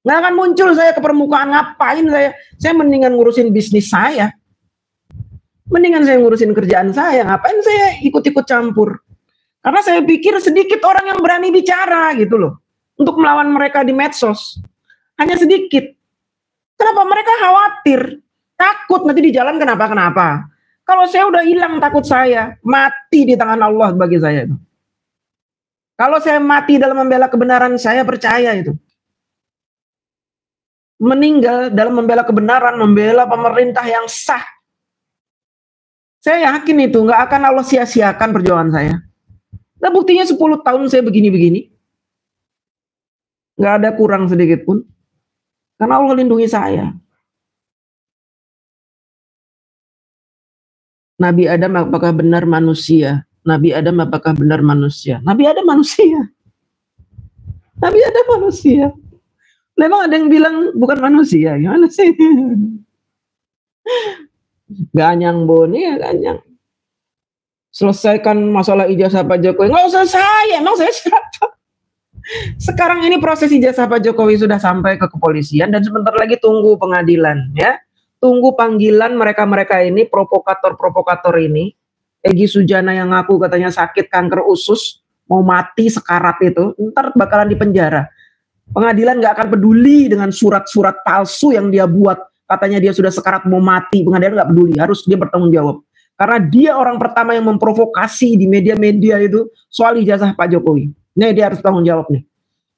Nggak akan muncul saya ke permukaan, ngapain saya? Saya mendingan ngurusin bisnis saya. Mendingan saya ngurusin kerjaan saya, ngapain saya ikut-ikut campur? Karena saya pikir sedikit orang yang berani bicara gitu loh. Untuk melawan mereka di medsos. Hanya sedikit. Kenapa mereka khawatir? Takut nanti di jalan kenapa? Kalau saya udah hilang takut saya, mati di tangan Allah bagi saya itu. Kalau saya mati dalam membela kebenaran, saya percaya itu. Meninggal dalam membela kebenaran, membela pemerintah yang sah. Saya yakin itu, nggak akan Allah sia-siakan perjuangan saya. Nah buktinya 10 tahun saya begini-begini. Nggak ada kurang sedikit pun. Karena Allah melindungi saya. Nabi Adam apakah benar manusia? Nabi Adam apakah benar manusia? Nabi Adam manusia. Nabi Adam manusia. Memang ada yang bilang bukan manusia. Gimana sih? Ganyang boni ya ganyang. Selesaikan masalah ijazah Pak Jokowi. Nggak usah saya, emang saya siapa? Sekarang ini proses ijazah Pak Jokowi sudah sampai ke kepolisian dan sebentar lagi tunggu pengadilan ya. Tunggu panggilan mereka-mereka ini, provokator-provokator ini. Egy Sujana yang ngaku katanya sakit kanker usus, mau mati sekarat itu, ntar bakalan dipenjara. Pengadilan nggak akan peduli dengan surat-surat palsu yang dia buat, katanya dia sudah sekarat mau mati, pengadilan nggak peduli, harus dia bertanggung jawab. Karena dia orang pertama yang memprovokasi di media-media itu soal ijazah Pak Jokowi. Nih dia harus tanggung jawab nih.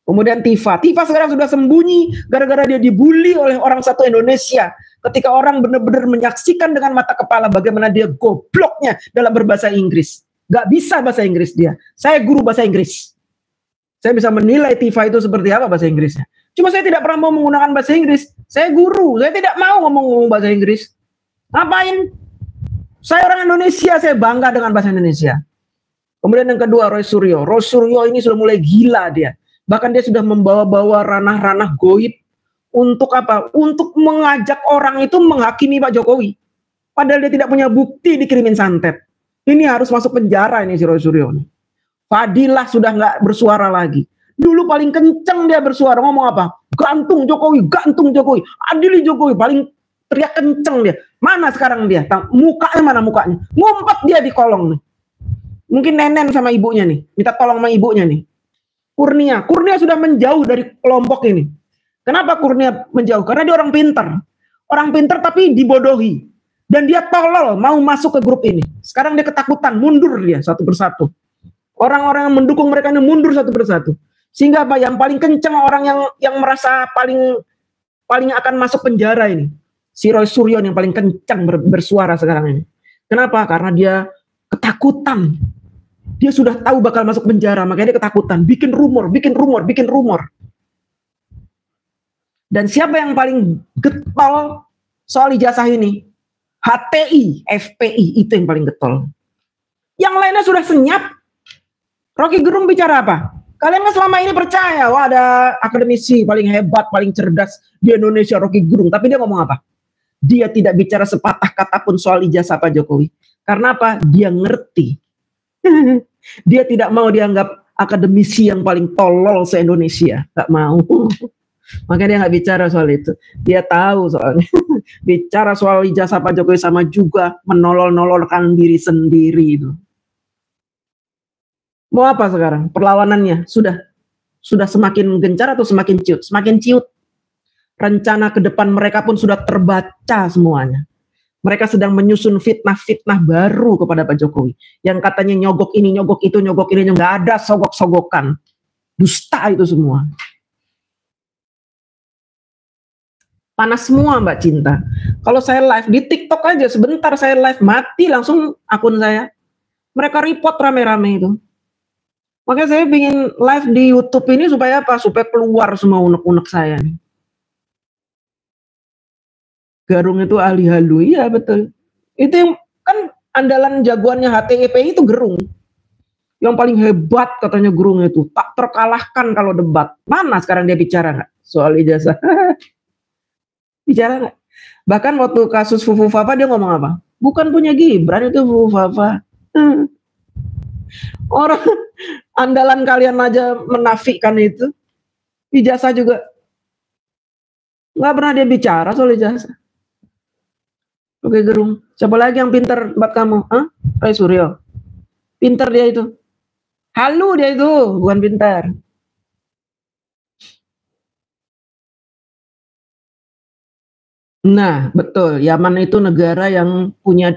Kemudian Tifa sekarang sudah sembunyi gara-gara dia dibully oleh orang satu Indonesia. Ketika orang benar-benar menyaksikan dengan mata kepala bagaimana dia gobloknya dalam berbahasa Inggris. Gak bisa bahasa Inggris dia. Saya guru bahasa Inggris. Saya bisa menilai Tifa itu seperti apa bahasa Inggrisnya. Cuma saya tidak pernah mau menggunakan bahasa Inggris. Saya guru, saya tidak mau ngomong bahasa Inggris. Ngapain? Saya orang Indonesia, saya bangga dengan bahasa Indonesia. Kemudian yang kedua, Roy Suryo. Roy Suryo ini sudah mulai gila dia. Bahkan dia sudah membawa-bawa ranah-ranah goib. Untuk apa? Untuk mengajak orang itu menghakimi Pak Jokowi. Padahal dia tidak punya bukti dikirimin santet. Ini harus masuk penjara ini si Roy Suryo. Fadilah sudah nggak bersuara lagi. Dulu paling kenceng dia bersuara, ngomong apa? Gantung Jokowi, adili Jokowi. Paling teriak kenceng dia. Mana sekarang dia? Mukanya mana mukanya? Ngumpet dia di kolong nih. Mungkin nenen sama ibunya nih. Minta tolong sama ibunya nih. Kurnia sudah menjauh dari kelompok ini. Kenapa Kurnia menjauh? Karena dia orang pintar. Orang pintar tapi dibodohi. Dan dia tolol mau masuk ke grup ini. Sekarang dia ketakutan, mundur dia satu persatu. Orang-orang yang mendukung mereka ini mundur satu persatu. Sehingga apa? Yang paling kencang orang yang merasa paling akan masuk penjara ini. Si Roy Suryo yang paling kencang bersuara sekarang ini. Kenapa? Karena dia ketakutan. Dia sudah tahu bakal masuk penjara, makanya dia ketakutan. Bikin rumor. Dan siapa yang paling getol soal ijazah ini? HTI, FPI, itu yang paling getol. Yang lainnya sudah senyap. Rocky Gerung bicara apa? Kalian kan selama ini percaya, wah ada akademisi paling hebat, paling cerdas di Indonesia, Rocky Gerung. Tapi dia ngomong apa? Dia tidak bicara sepatah kata pun soal ijazah Pak Jokowi. Karena apa? Dia ngerti. Dia tidak mau dianggap akademisi yang paling tolol se-Indonesia. Gak mau. Makanya dia gak bicara soal itu. Dia tahu soalnya. Bicara soal ijazah Pak Jokowi sama juga menolol-nololkan diri sendiri itu. Mau apa sekarang? Perlawanannya sudah semakin gencar atau semakin ciut? Semakin ciut. Rencana ke depan mereka pun sudah terbaca semuanya. Mereka sedang menyusun fitnah-fitnah baru kepada Pak Jokowi. Yang katanya nyogok ini, nyogok itu, nyogok ini, nggak ada sogok-sogokan. Dusta itu semua. Panas semua Mbak Cinta. Kalau saya live di TikTok aja, sebentar saya live, mati langsung akun saya. Mereka report rame-rame itu. Makanya saya ingin live di YouTube ini supaya apa? Supaya keluar semua unek-unek saya. Garung itu ahli halu, iya betul. Itu yang kan andalan jagoannya HTIP itu Gerung. Yang paling hebat katanya Gerung itu, tak terkalahkan kalau debat. Mana sekarang dia bicara nggak soal ijazah? Bicara nggak? Bahkan waktu kasus Fufu Fafa dia ngomong apa? Bukan punya Gibran itu Fufu Fafa. Orang andalan kalian aja menafikan itu. Ijazah juga nggak pernah dia bicara soal ijazah. Oke Gerung, siapa lagi yang pintar buat kamu? Roy Suryo. Pintar dia itu. Halu dia itu, bukan pintar. Nah, betul. Yaman itu negara yang punya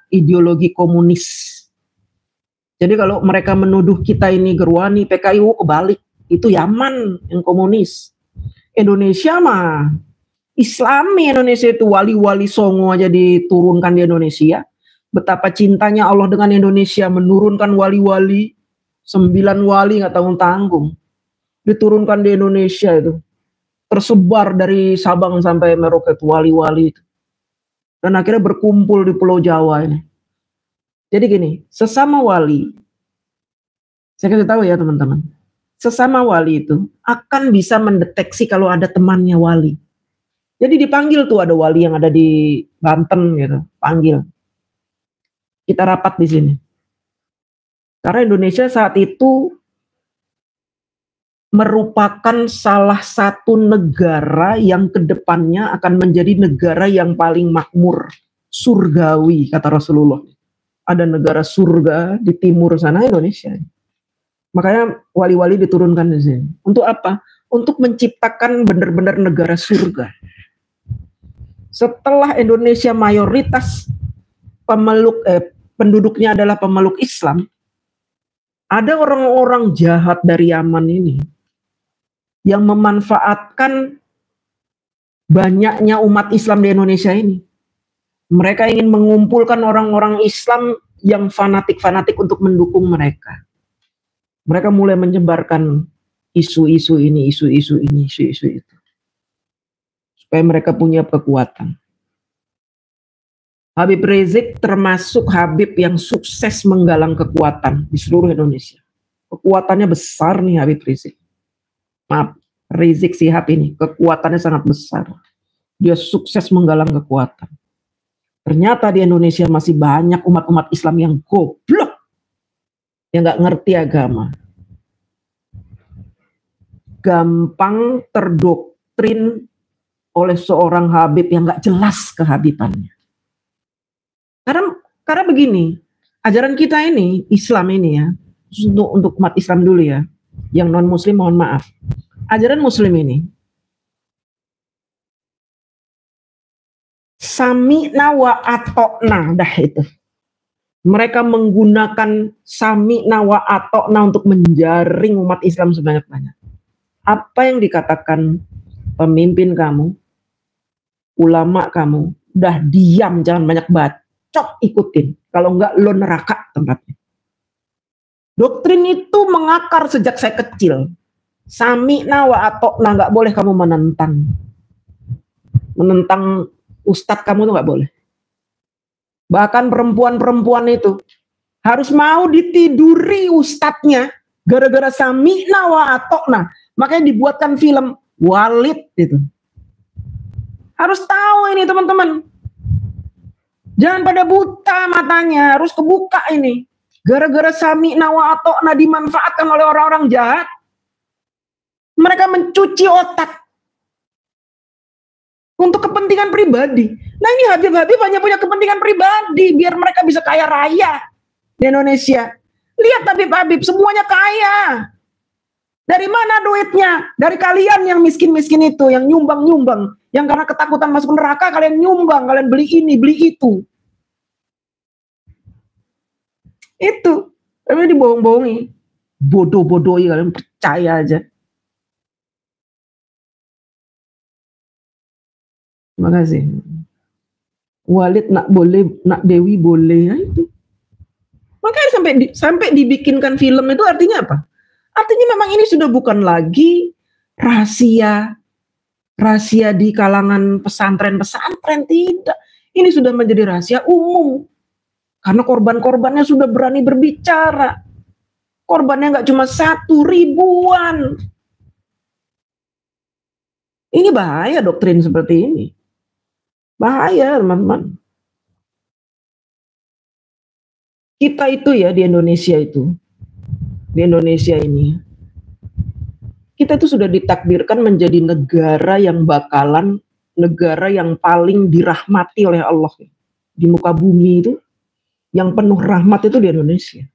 ideologi komunis. Jadi kalau mereka menuduh kita ini Gerwani, PKIU kebalik. Itu Yaman yang komunis. Indonesia mah Islami, Indonesia itu wali-wali songo aja diturunkan di Indonesia. Betapa cintanya Allah dengan Indonesia, menurunkan wali-wali, 9 wali nggak tanggung-tanggung. Diturunkan di Indonesia itu. Tersebar dari Sabang sampai Merauke itu wali-wali itu. Dan akhirnya berkumpul di Pulau Jawa ini. Jadi gini, sesama wali, saya kasih tahu ya teman-teman, sesama wali itu akan bisa mendeteksi kalau ada temannya wali. Jadi dipanggil tuh ada wali yang ada di Banten gitu, panggil. Kita rapat di sini. Karena Indonesia saat itu merupakan salah satu negara yang kedepannya akan menjadi negara yang paling makmur, surgawi kata Rasulullah. Ada negara surga di timur sana Indonesia. Makanya wali-wali diturunkan di sini. Untuk apa? Untuk menciptakan benar-benar negara surga. Setelah Indonesia mayoritas penduduknya adalah pemeluk Islam, ada orang-orang jahat dari Yaman ini yang memanfaatkan banyaknya umat Islam di Indonesia ini. Mereka ingin mengumpulkan orang-orang Islam yang fanatik-fanatik untuk mendukung mereka. Mereka mulai menyebarkan isu-isu ini, isu-isu ini, isu-isu itu. Supaya mereka punya kekuatan. Habib Rizik termasuk Habib yang sukses menggalang kekuatan di seluruh Indonesia. Kekuatannya besar nih Habib Rizik. Maaf, Rizik Sihab ini kekuatannya sangat besar. Dia sukses menggalang kekuatan. Ternyata di Indonesia masih banyak umat-umat Islam yang goblok, yang nggak ngerti agama, gampang terdoktrin oleh seorang Habib yang nggak jelas kehabibannya. Karena begini, ajaran kita ini, Islam ini ya, untuk umat Islam dulu ya, yang non Muslim mohon maaf. Ajaran Muslim ini, sami'na wa atokna, dah itu. Mereka menggunakan sami'na wa atokna untuk menjaring umat Islam sebanyak-banyak. Apa yang dikatakan pemimpin kamu, ulama kamu, udah diam, jangan banyak bacot, ikutin. Kalau enggak lo neraka tempatnya. Doktrin itu mengakar sejak saya kecil. Sami'na wa atokna, nggak boleh kamu menentang. Menentang ustadz kamu tuh nggak boleh. Bahkan perempuan-perempuan itu harus mau ditiduri ustadznya gara-gara sami'na wa atokna. Makanya dibuatkan film Walid itu. Harus tahu ini teman-teman. Jangan pada buta matanya, harus kebuka ini. Gara-gara sami'na wa atokna dimanfaatkan oleh orang-orang jahat. Mereka mencuci otak untuk kepentingan pribadi. Nah ini Habib-Habib hanya punya kepentingan pribadi biar mereka bisa kaya raya di Indonesia. Lihat Habib-Habib semuanya kaya. Dari mana duitnya? Dari kalian yang miskin-miskin itu, yang nyumbang-nyumbang, yang karena ketakutan masuk neraka kalian nyumbang, kalian beli ini, beli itu. Itu, tapi dibohong-bohongi, bodoh-bodohi, kalian percaya aja. Terima kasih. Walid nak boleh, nak Dewi boleh, ya itu. Makanya sampai dibikinkan film itu artinya apa? Artinya memang ini sudah bukan lagi rahasia di kalangan pesantren-pesantren, tidak. Ini sudah menjadi rahasia umum. Karena korban-korbannya sudah berani berbicara. Korbannya nggak cuma 1, ribuan. Ini bahaya doktrin seperti ini. Bahaya teman-teman. Kita itu ya di Indonesia itu, di Indonesia ini, kita itu sudah ditakdirkan menjadi negara yang bakalan, negara yang paling dirahmati oleh Allah. Di muka bumi itu, yang penuh rahmat itu di Indonesia.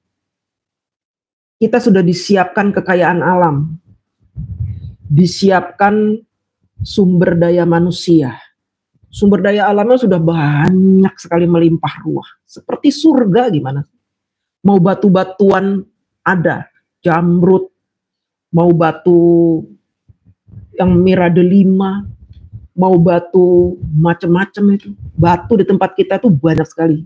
Kita sudah disiapkan kekayaan alam, disiapkan sumber daya manusia. Sumber daya alamnya sudah banyak sekali melimpah ruah. Seperti surga gimana? Mau batu-batuan ada, jamrut, mau batu yang mirade 5, mau batu macam-macam itu. Batu di tempat kita tuh banyak sekali.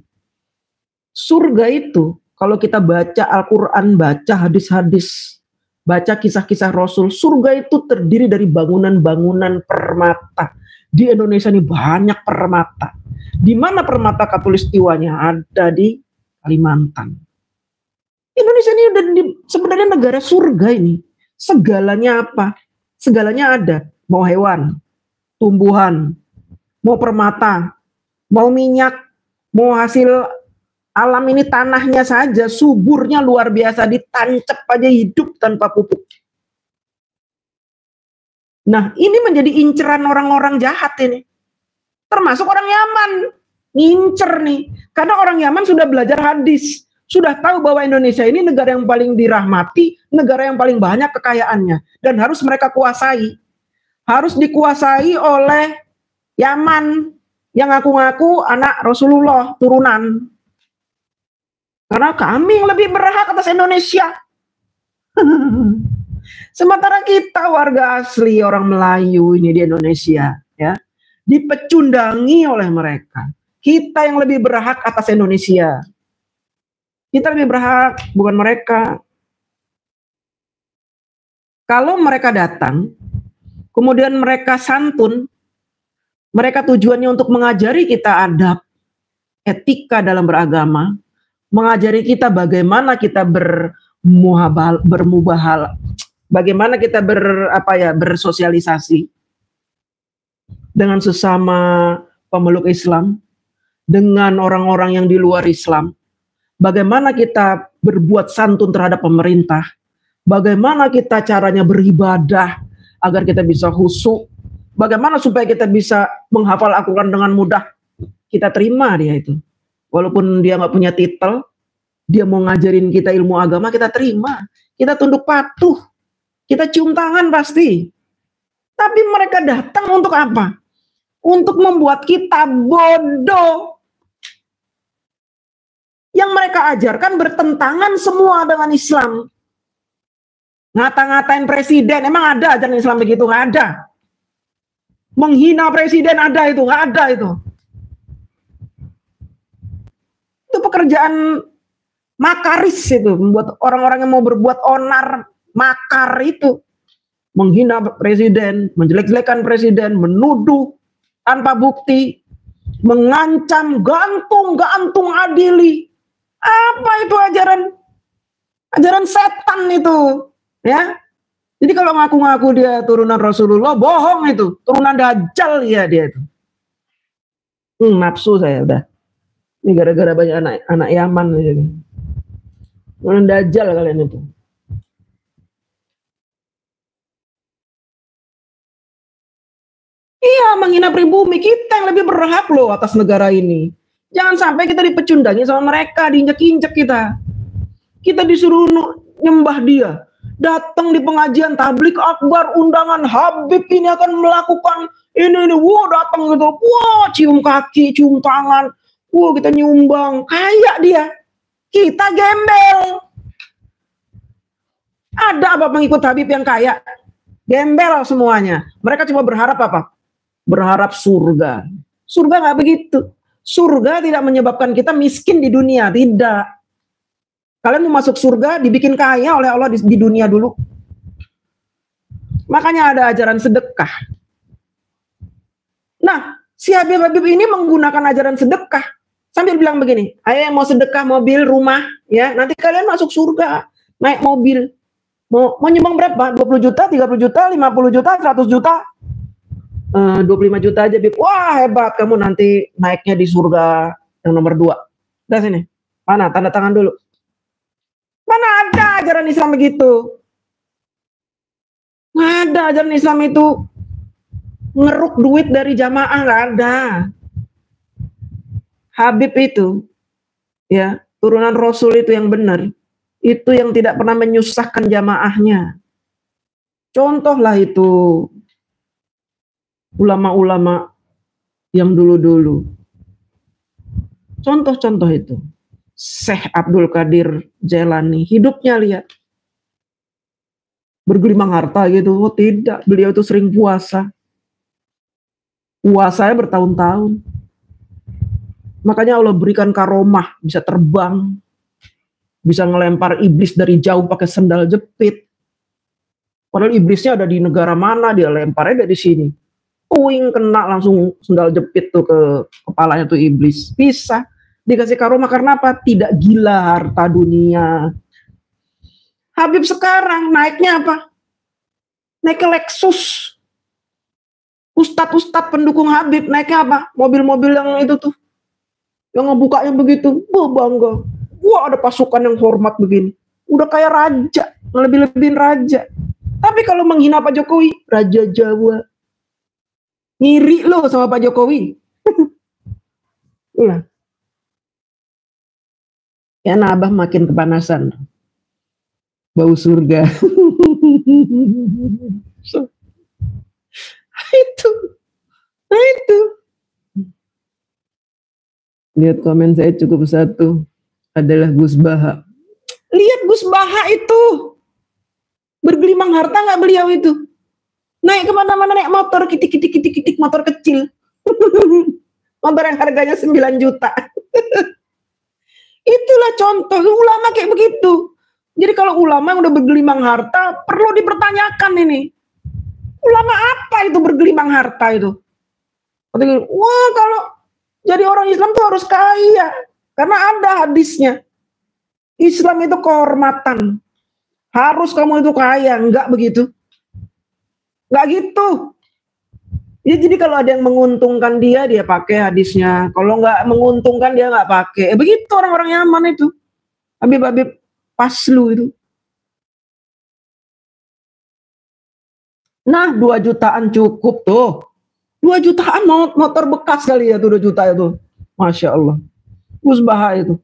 Surga itu, kalau kita baca Al-Quran, baca hadis-hadis, baca kisah-kisah Rasul, surga itu terdiri dari bangunan-bangunan permata. Di Indonesia ini banyak permata. Di mana permata Katulistiwanya? Ada di Kalimantan. Indonesia ini udah sebenarnya negara surga ini. Segalanya apa? Segalanya ada. Mau hewan, tumbuhan, mau permata, mau minyak, mau hasil alam ini, tanahnya saja suburnya luar biasa, ditancap aja hidup tanpa pupuk. Nah, ini menjadi inceran orang-orang jahat ini. Termasuk orang Yaman. Ngincer nih. Karena orang Yaman sudah belajar hadis. Sudah tahu bahwa Indonesia ini negara yang paling dirahmati, negara yang paling banyak kekayaannya. Dan harus mereka kuasai. Harus dikuasai oleh Yaman yang ngaku-ngaku anak Rasulullah, turunan. Karena kami yang lebih berhak atas Indonesia. Sementara kita warga asli orang Melayu ini di Indonesia ya, dipecundangi oleh mereka. Kita yang lebih berhak atas Indonesia. Kita lebih berhak, bukan mereka. Kalau mereka datang, kemudian mereka santun, mereka tujuannya untuk mengajari kita adab, etika dalam beragama, mengajari kita bagaimana kita bermubahalah, bagaimana kita bersosialisasi dengan sesama pemeluk Islam, dengan orang-orang yang di luar Islam, bagaimana kita berbuat santun terhadap pemerintah, bagaimana kita caranya beribadah agar kita bisa khusyuk, bagaimana supaya kita bisa menghafal Al-Quran dengan mudah, kita terima dia itu. Walaupun dia nggak punya titel, dia mau ngajarin kita ilmu agama, kita terima. Kita tunduk patuh. Kita cium tangan pasti. Tapi mereka datang untuk apa? Untuk membuat kita bodoh. Yang mereka ajarkan bertentangan semua dengan Islam. Ngata-ngatain presiden, emang ada ajaran Islam begitu? Nggak ada. Menghina presiden ada itu? Nggak ada itu. Itu pekerjaan makaris itu, membuat orang-orang yang mau berbuat onar, makar itu. menghina presiden, menjelek-jelekan presiden, menuduh tanpa bukti, mengancam gantung adili. Apa itu ajaran setan itu, ya. Jadi kalau ngaku-ngaku dia turunan Rasulullah, bohong itu, turunan Dajjal ya dia itu. Nafsu saya udah. Ini gara-gara banyak anak Yaman aja. Turunan Dajjal kalian itu. Iya, menghina pribumi, kita yang lebih berhak loh atas negara ini. Jangan sampai kita dipecundangi sama mereka, diinjek-injek kita. Kita disuruh nyembah dia. Datang di pengajian tablik akbar, undangan Habib ini akan melakukan ini, wah datang gitu, wah cium kaki, cium tangan, wah kita nyumbang, kayak dia, kita gembel. Ada apa pengikut Habib yang kaya? Gembel semuanya. Mereka cuma berharap apa? Berharap surga. Surga nggak begitu. Surga tidak menyebabkan kita miskin di dunia, tidak. Kalian mau masuk surga, dibikin kaya oleh Allah di dunia dulu. Makanya ada ajaran sedekah. Nah, si Habib ini menggunakan ajaran sedekah. Sambil bilang begini, ayo yang mau sedekah mobil, rumah, ya nanti kalian masuk surga, naik mobil. Mau nyumbang berapa? 20 juta, 30 juta, 50 juta, 100 juta? 25 juta aja, Bib. Wah, hebat, kamu nanti naiknya di surga yang nomor 2. Udah sini. Mana? Tanda tangan dulu. Mana ada ajaran Islam begitu? Nggak ada ajaran Islam itu ngeruk duit dari jamaah, nggak ada. Habib itu, ya turunan Rasul itu yang benar, itu yang tidak pernah menyusahkan jamaahnya. Contohlah itu ulama-ulama yang dulu-dulu. Contoh-contoh itu. Syekh Abdul Qadir Jailani, hidupnya lihat. Bergelimang harta gitu. Oh tidak, beliau itu sering puasa. Puasanya bertahun-tahun. Makanya Allah berikan karomah, bisa terbang, bisa ngelempar iblis dari jauh pakai sendal jepit. Padahal iblisnya ada di negara mana, dia lemparnya dari sini. Uing kena langsung sendal jepit tuh ke kepalanya tuh iblis. Bisa dikasih karomah karena apa? Tidak gila harta dunia. Habib sekarang naiknya apa? Naik ke Lexus. Ustadz pendukung Habib naiknya apa? Mobil-mobil yang itu tuh, yang ngebukanya begitu. Wah bangga. Wah ada pasukan yang hormat begini. Udah kayak raja, lebih-lebihin raja. Tapi kalau menghina Pak Jokowi, Raja Jawa. Ngiri loh sama Pak Jokowi. Iya. Ya Abah makin kepanasan. Bau surga. Itu. Lihat komen saya cukup satu. Adalah Gus Baha. Lihat Gus Baha itu. Bergelimang harta nggak beliau itu? Naik kemana-mana naik motor, kitik motor kecil. Motor yang harganya 9 juta. Itulah contoh ulama kayak begitu. Jadi kalau ulama yang udah bergelimang harta perlu dipertanyakan ini. Ulama apa itu bergelimang harta itu? Wah kalau jadi orang Islam tuh harus kaya. Karena ada hadisnya. Islam itu kehormatan. Harus kamu itu kaya, enggak begitu? Enggak gitu. Ya, jadi kalau ada yang menguntungkan dia pakai hadisnya. Kalau enggak menguntungkan dia enggak pakai. Begitu orang-orang Yaman itu. Habib-habib paslu itu. Nah 2 jutaan cukup tuh. 2 jutaan motor bekas kali ya tuh 2 juta itu. Masya Allah. Gus Baha itu.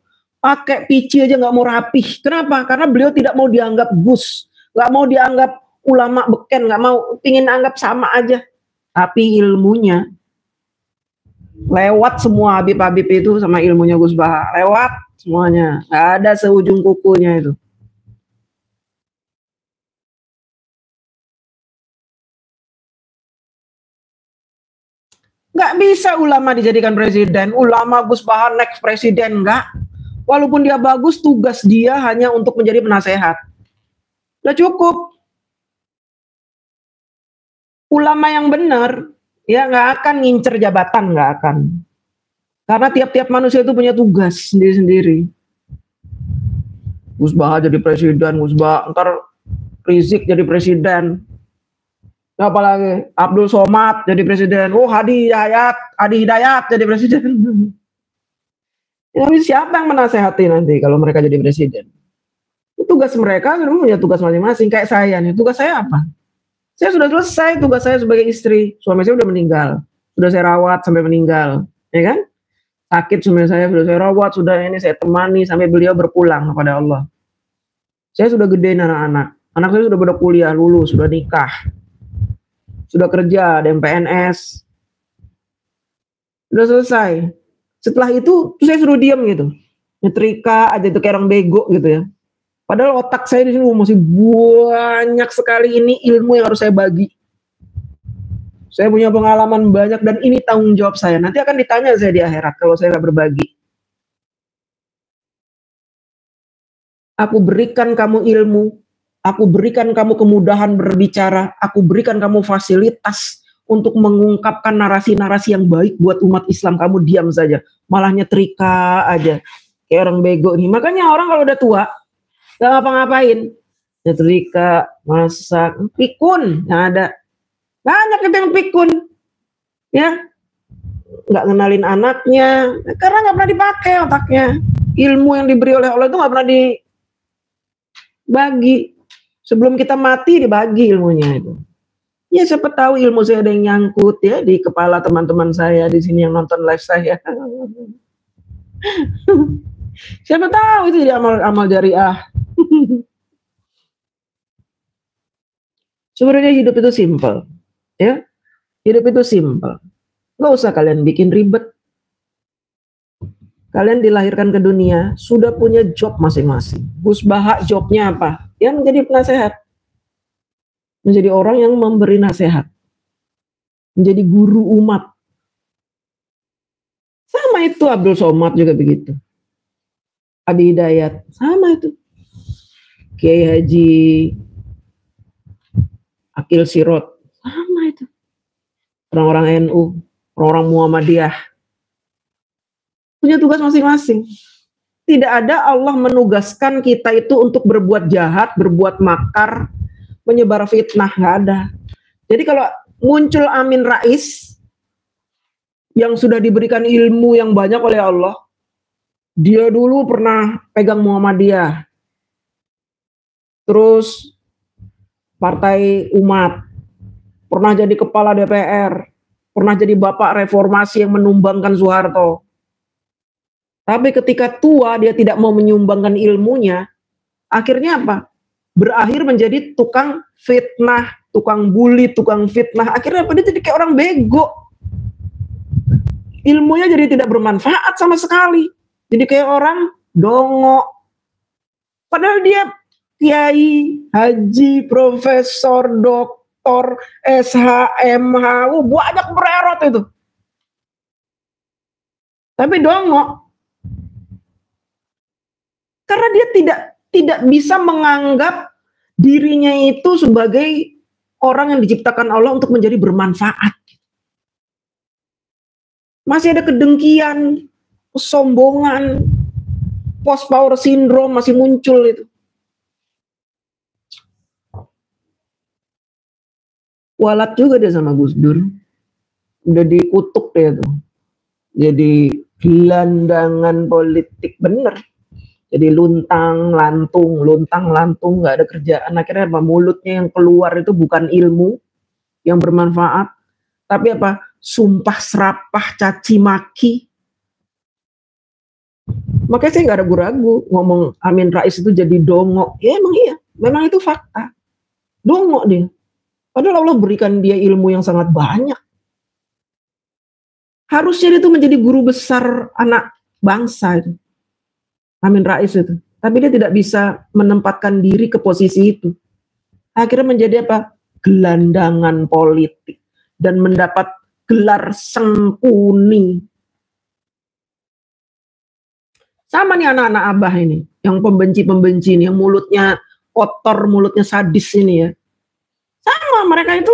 Pakai pici aja nggak mau rapih. Kenapa? Karena beliau tidak mau dianggap Gus. Nggak mau dianggap ulama beken. Nggak mau. Pingin anggap sama aja. Tapi ilmunya. Lewat semua Habib-Habib itu sama ilmunya Gus Baha. Lewat semuanya. Nggak ada seujung kukunya itu. Nggak bisa ulama dijadikan presiden. Ulama Gus Baha next presiden. Nggak. Walaupun dia bagus, tugas dia hanya untuk menjadi penasehat. Udah cukup. ulama yang benar ya nggak akan ngincer jabatan, nggak akan. Karena tiap-tiap manusia itu punya tugas sendiri-sendiri. Gus Baha jadi presiden, Gus Baha, ntar Rizik jadi presiden. Apalagi Abdul Somad jadi presiden. Oh, Adi Hidayat jadi presiden. Ya, siapa yang menasehati nanti kalau mereka jadi presiden? Tugas mereka sudah punya tugas masing-masing. Kayak saya nih, tugas saya apa? Saya sudah selesai tugas saya sebagai istri. Suami saya sudah meninggal, sudah saya rawat sampai meninggal, ya kan? Sakit suami saya sudah saya rawat, sudah ini saya temani sampai beliau berpulang kepada Allah. Saya sudah gedein anak-anak. Anak saya sudah pada kuliah, lulus, sudah nikah, sudah kerja, ada yang PNS, sudah selesai. Setelah itu saya suruh diam gitu, nyetrika aja itu kayak orang bego gitu ya. Padahal otak saya di sini masih banyak sekali ini ilmu yang harus saya bagi. Saya punya pengalaman banyak dan ini tanggung jawab saya. Nanti akan ditanya saya di akhirat kalau saya nggak berbagi. Aku berikan kamu ilmu, aku berikan kamu kemudahan berbicara, aku berikan kamu fasilitas untuk mengungkapkan narasi-narasi yang baik buat umat Islam. Kamu diam saja, malah nyetrika aja kayak orang bego nih. Makanya orang kalau udah tua gak ngapa-ngapain, nyetrika, masak, pikun yang ada banyak itu yang pikun ya, nggak ngenalin anaknya karena nggak pernah dipakai otaknya. Ilmu yang diberi oleh Allah itu nggak pernah dibagi. Sebelum kita mati dibagi ilmunya itu. Ya siapa tahu ilmu saya ada yang nyangkut ya di kepala teman-teman saya di sini yang nonton live saya. Siapa tahu itu jadi amal jariah. Sebenarnya hidup itu simple, ya. Hidup itu simple. Nggak usah kalian bikin ribet. Kalian dilahirkan ke dunia sudah punya job masing-masing. Gus Baha jobnya apa? Ya menjadi penasehat. Menjadi orang yang memberi nasihat, menjadi guru umat. Sama itu Abdul Somad juga begitu. Adi Hidayat sama itu. Kiai Haji Akil Sirot sama itu. Orang-orang NU, orang-orang Muhammadiyah punya tugas masing-masing. Tidak ada Allah menugaskan kita itu untuk berbuat jahat, berbuat makar, menyebar fitnah, nggak ada. Jadi kalau muncul Amin Rais yang sudah diberikan ilmu yang banyak oleh Allah, dia dulu pernah pegang Muhammadiyah, terus Partai Umat, pernah jadi kepala DPR, pernah jadi bapak reformasi yang menumbangkan Soeharto. Tapi ketika tua dia tidak mau menyumbangkan ilmunya, akhirnya apa? Berakhir menjadi tukang fitnah, tukang bully, tukang fitnah. Akhirnya apa? Dia jadi kayak orang bego. Ilmunya jadi tidak bermanfaat sama sekali. Jadi kayak orang dongo. Padahal dia kiai, haji, profesor, doktor, SH, MH, banyak bererot itu. Tapi dongo. Karena dia tidak bisa menganggap dirinya itu sebagai orang yang diciptakan Allah untuk menjadi bermanfaat. Masih ada kedengkian, kesombongan, post power syndrome masih muncul itu. Walat juga dia sama Gus Dur. Udah dikutuk dia tuh. Jadi gelandangan politik bener. Jadi luntang lantung, nggak ada kerjaan. Akhirnya apa? Mulutnya yang keluar itu bukan ilmu yang bermanfaat, tapi apa? Sumpah serapah, caci maki. Makanya saya nggak ragu-ragu ngomong Amin Rais itu jadi dongo. Ya emang iya, memang itu fakta. Dongo dia. Padahal Allah berikan dia ilmu yang sangat banyak. Harusnya dia itu menjadi guru besar anak bangsa itu. Amin Rais itu. Tapi dia tidak bisa menempatkan diri ke posisi itu. Akhirnya menjadi apa? Gelandangan politik. Dan mendapat gelar sengkuni. Sama nih anak-anak abah ini. Yang pembenci-pembenci ini. Yang mulutnya kotor, mulutnya sadis ini ya. Sama mereka itu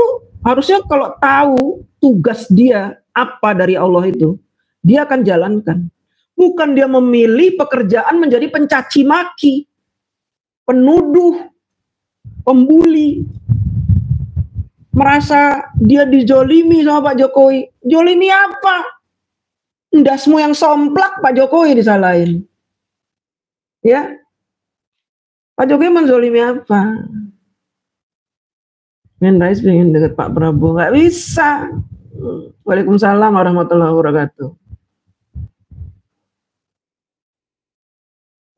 Harusnya kalau tahu tugas dia apa dari Allah itu, dia akan jalankan. Bukan dia memilih pekerjaan menjadi pencaci maki, penuduh, pembuli, merasa dia dijolimi sama Pak Jokowi. Jolimi apa? Ndasmu yang somplak Pak Jokowi disalahin. Ya, Pak Jokowi menzolimi apa? Amin Rais pengen deket Pak Prabowo, nggak bisa. Waalaikumsalam warahmatullahi wabarakatuh.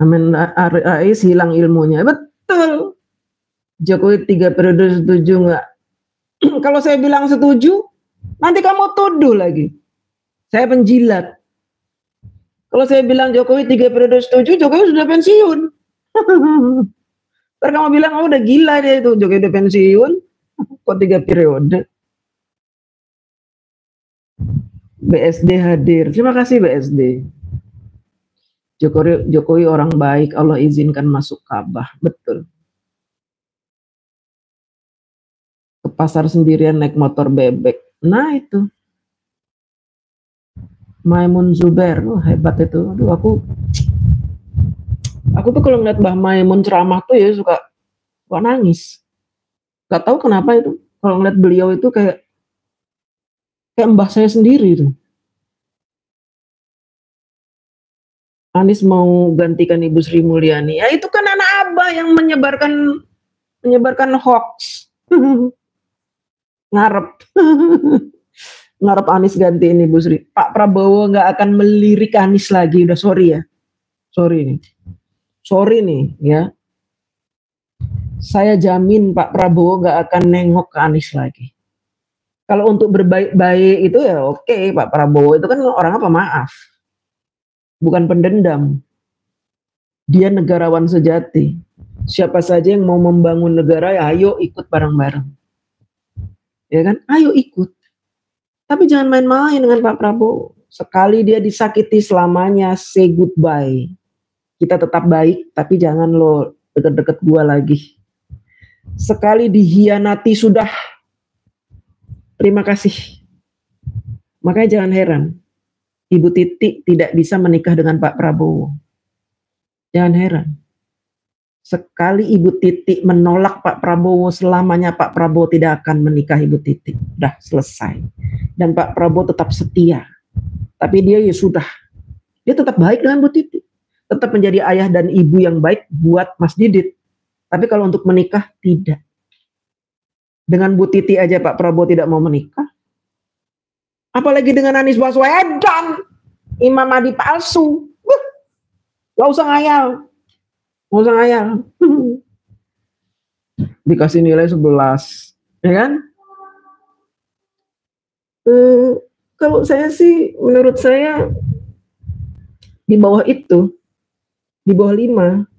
Amin Rais hilang ilmunya. Betul. Jokowi 3 periode setuju nggak? Kalau saya bilang setuju, nanti kamu tuduh lagi. Saya penjilat. Kalau saya bilang Jokowi 3 periode setuju, Jokowi sudah pensiun. Ntar kamu bilang, oh udah gila dia itu, Jokowi udah pensiun, kok 3 periode. BSD hadir. Terima kasih BSD. Jokowi orang baik, Allah izinkan masuk Ka'bah. Betul. Ke pasar sendirian naik motor bebek. Nah itu. Maimun Zubair, hebat itu. Aduh, aku tuh kalau ngeliat Mbah Maimun ceramah tuh ya suka nangis. Gak tahu kenapa itu. Kalau ngeliat beliau itu kayak mbah saya sendiri tuh. Anies mau gantikan Ibu Sri Mulyani. Ya itu kan anak abah yang menyebarkan hoax. Ngarep. Ngarep Anies gantiin Ibu Sri. Pak Prabowo nggak akan melirik Anies lagi. Udah sorry ya. Sorry nih ya. Saya jamin Pak Prabowo nggak akan nengok ke Anies lagi. Kalau untuk berbaik-baik itu ya oke, Pak Prabowo itu kan orang pemaaf. Bukan pendendam. Dia negarawan sejati. Siapa saja yang mau membangun negara ya ayo ikut bareng-bareng. Ya kan? Ayo ikut. Tapi jangan main-main dengan Pak Prabowo. Sekali dia disakiti selamanya, say goodbye. Kita tetap baik, tapi jangan lo deket-deket gua lagi. Sekali dihianati sudah, terima kasih. Makanya jangan heran, Ibu Titi tidak bisa menikah dengan Pak Prabowo. Jangan heran. Sekali Ibu Titi menolak Pak Prabowo, selamanya Pak Prabowo tidak akan menikahi Ibu Titi. Udah selesai. Dan Pak Prabowo tetap setia. Tapi dia ya sudah. Dia tetap baik dengan Bu Titi. Tetap menjadi ayah dan ibu yang baik buat Mas Didit. Tapi kalau untuk menikah, tidak. Dengan Bu Titi aja Pak Prabowo tidak mau menikah. Apalagi dengan Anies Baswedan, Imam Mahdi palsu. Gak usah ngayal. Dikasih nilai 11. Ya kan? Kalau saya sih, menurut saya di bawah itu, di bawah 5.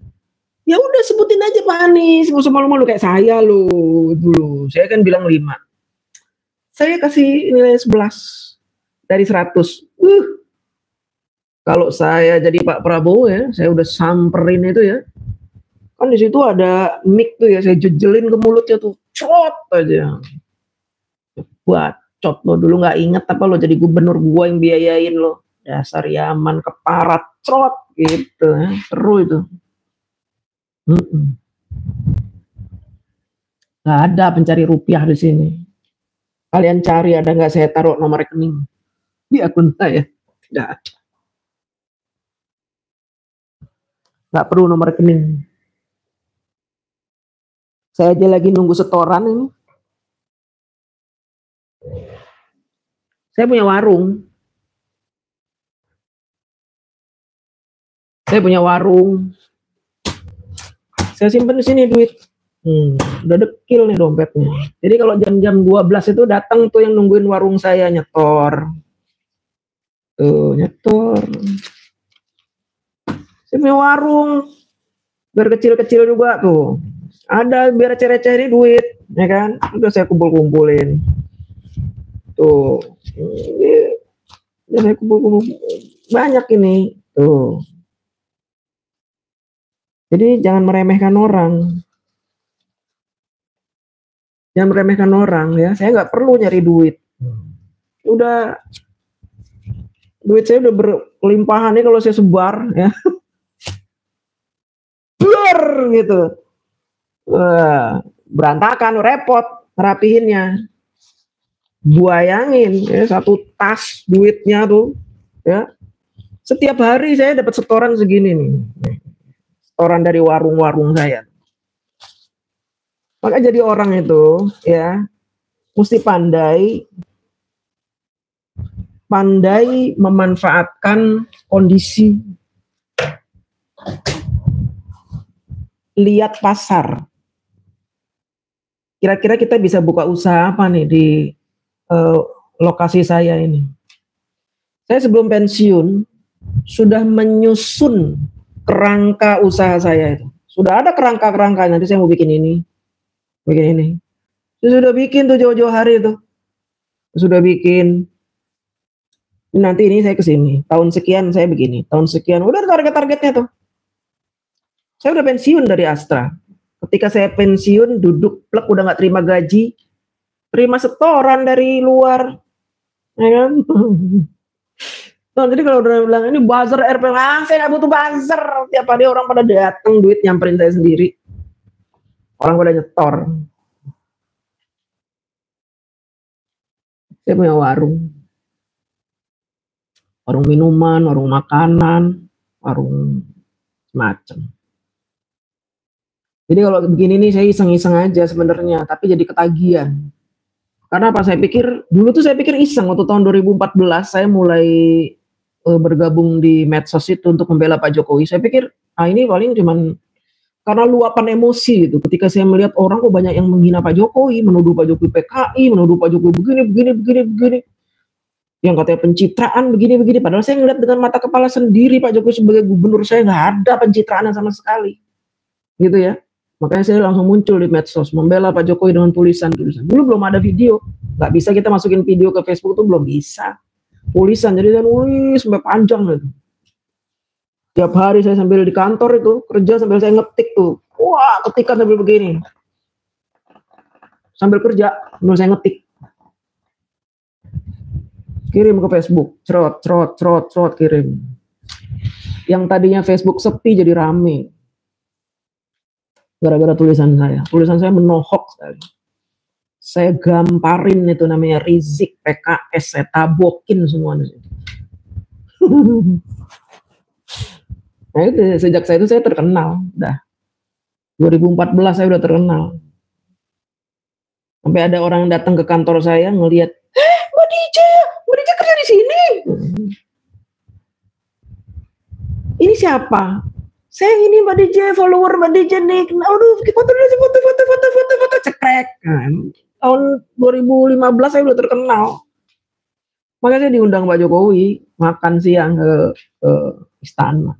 Ya udah sebutin aja Pak Anies, nggak usah malu-malu kayak saya loh dulu. Saya kan bilang 5. Saya kasih nilai 11 dari 100. Kalau saya jadi Pak Prabowo ya, saya udah samperin itu ya. Kan di situ ada mic tuh ya, saya jejelin ke mulutnya tuh, cot aja. Bacot lo dulu nggak inget apa lo jadi gubernur gua yang biayain lo. Dasar Yaman keparat, cot gitu ya. Seru itu. Gak ada pencari rupiah di sini. Kalian cari ada nggak saya taruh nomor rekening di akun saya? Tidak ada. Nggak perlu nomor rekening. Saya aja lagi nunggu setoran ini. Saya punya warung. Saya simpen di sini duit. Udah dekil nih dompetnya. Jadi kalau jam-jam 12 itu datang tuh yang nungguin warung saya nyetor. Tuh, nyetor. Saya punya warung. Biar kecil-kecil juga tuh. Ada biar receh-receh ini duit, ya kan? Udah saya kumpul-kumpulin. Tuh. Ini saya kumpul-kumpul banyak ini. Tuh. Jadi jangan meremehkan orang. Jangan meremehkan orang ya. Saya nggak perlu nyari duit. Udah duit saya udah berlimpahan nih kalau saya sebar ya. Blur gitu. Berantakan, repot ngerapihinnya. Bayangin ya, satu tas duitnya tuh ya. Setiap hari saya dapat setoran segini nih. Setoran dari warung-warung saya. Maka jadi orang itu ya mesti pandai memanfaatkan kondisi, lihat pasar. Kira-kira kita bisa buka usaha apa nih di lokasi saya ini. Saya sebelum pensiun sudah menyusun kerangka usaha saya itu. Sudah ada kerangka-kerangka, nanti saya mau bikin ini. Saya sudah bikin tuh jauh-jauh hari itu. Sudah bikin. Nanti ini saya kesini. Tahun sekian saya begini. Tahun sekian. Udah target-targetnya tuh. Saya udah pensiun dari Astra. Ketika saya pensiun, duduk plek udah nggak terima gaji. Terima setoran dari luar. Ya kan? Nah, jadi kalau udah bilang ini buzzer RP, saya nggak butuh buzzer. Tiap hari orang pada datang, duit nyamperin saya sendiri. Orang pada nyetor. Saya punya warung minuman, warung makanan, warung semacam. Jadi kalau begini nih saya iseng-iseng aja sebenarnya, tapi jadi ketagihan. Karena apa? Saya pikir dulu tuh saya pikir iseng waktu tahun 2014 saya mulai bergabung di medsos itu untuk membela Pak Jokowi. Saya pikir ini paling cuman karena luapan emosi gitu. Ketika saya melihat orang kok banyak yang menghina Pak Jokowi, menuduh Pak Jokowi PKI, menuduh Pak Jokowi begini. Yang katanya pencitraan begini. Padahal saya ngeliat dengan mata kepala sendiri Pak Jokowi sebagai gubernur, saya nggak ada pencitraan sama sekali. Gitu ya. Makanya saya langsung muncul di medsos membela Pak Jokowi dengan tulisan. Dulu belum ada video, nggak bisa kita masukin video ke Facebook tuh belum bisa. Tulisan jadi kan sampai panjang gitu. Tiap hari saya sambil di kantor itu kerja sambil saya ngetik tuh. Wah, ketikan sambil begini. Sambil kerja, sambil saya ngetik. Kirim ke Facebook, cerot kirim. Yang tadinya Facebook sepi jadi rame. Gara-gara tulisan saya. Tulisan saya menohok sekali. Saya gamparin itu namanya Rizik, PKS, saya tabokin semua di situ. Nah itu sejak saya itu saya terkenal, dah. 2014 saya udah terkenal. Sampai ada orang datang ke kantor saya ngelihat, Mbak DJ kerja di sini. Ini siapa? Saya ini Mbak DJ, follower Mbak DJ nih. Aduh, foto, cekrek. Tahun 2015 saya udah terkenal. Makanya saya diundang Pak Jokowi makan siang ke istana.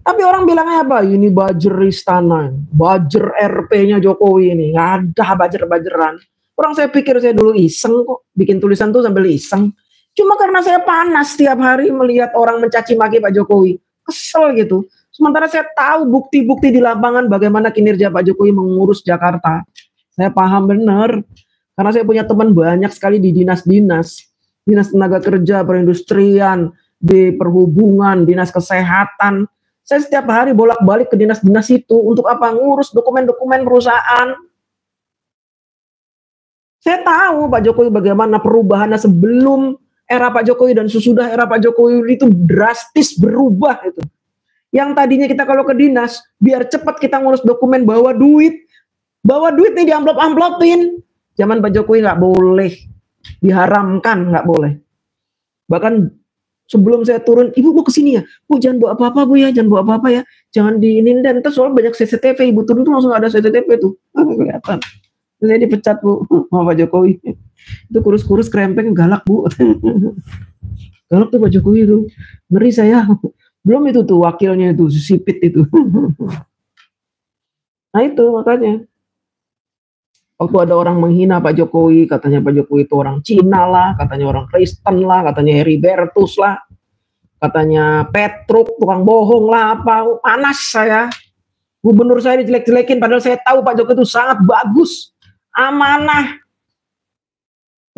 Tapi orang bilangnya apa? Ini buzzer istana, buzzer RP-nya Jokowi ini. Nggak ada buzzer-buzzeran. Orang saya pikir saya dulu iseng kok, bikin tulisan tuh sambil iseng. Cuma karena saya panas setiap hari melihat orang mencaci maki Pak Jokowi. Kesel gitu. Sementara saya tahu bukti-bukti di lapangan bagaimana kinerja Pak Jokowi mengurus Jakarta. Saya paham benar. Karena saya punya teman banyak sekali di dinas-dinas. Dinas tenaga kerja, perindustrian, di perhubungan, dinas kesehatan. Saya setiap hari bolak-balik ke dinas-dinas itu. Untuk apa? Ngurus dokumen-dokumen perusahaan. Saya tahu Pak Jokowi bagaimana perubahannya sebelum era Pak Jokowi dan sesudah era Pak Jokowi itu drastis berubah itu. Yang tadinya kita kalau ke dinas, biar cepat kita ngurus dokumen bawa duit nih di amplop-amplopin. Zaman Pak Jokowi nggak boleh, diharamkan nggak boleh. Bahkan sebelum saya turun, ibu mau kesini ya, bu jangan bawa apa-apa bu ya, jangan bawa apa-apa ya, jangan diinin dan terus soal banyak CCTV, ibu turun tuh langsung ada CCTV tuh, kelihatan. Saya dipecat bu sama Pak Jokowi. Itu kurus-kurus krempeng galak bu. Galak tuh Pak Jokowi itu, ngeri saya. Belum itu tuh wakilnya itu, sipit itu. Nah itu makanya. Waktu ada orang menghina Pak Jokowi, katanya Pak Jokowi itu orang Cina lah, katanya orang Kristen lah, katanya Heribertus lah, katanya Petruk, tukang bohong lah, apa, panas saya. Gubernur saya dijelek-jelekin, padahal saya tahu Pak Jokowi itu sangat bagus. amanah.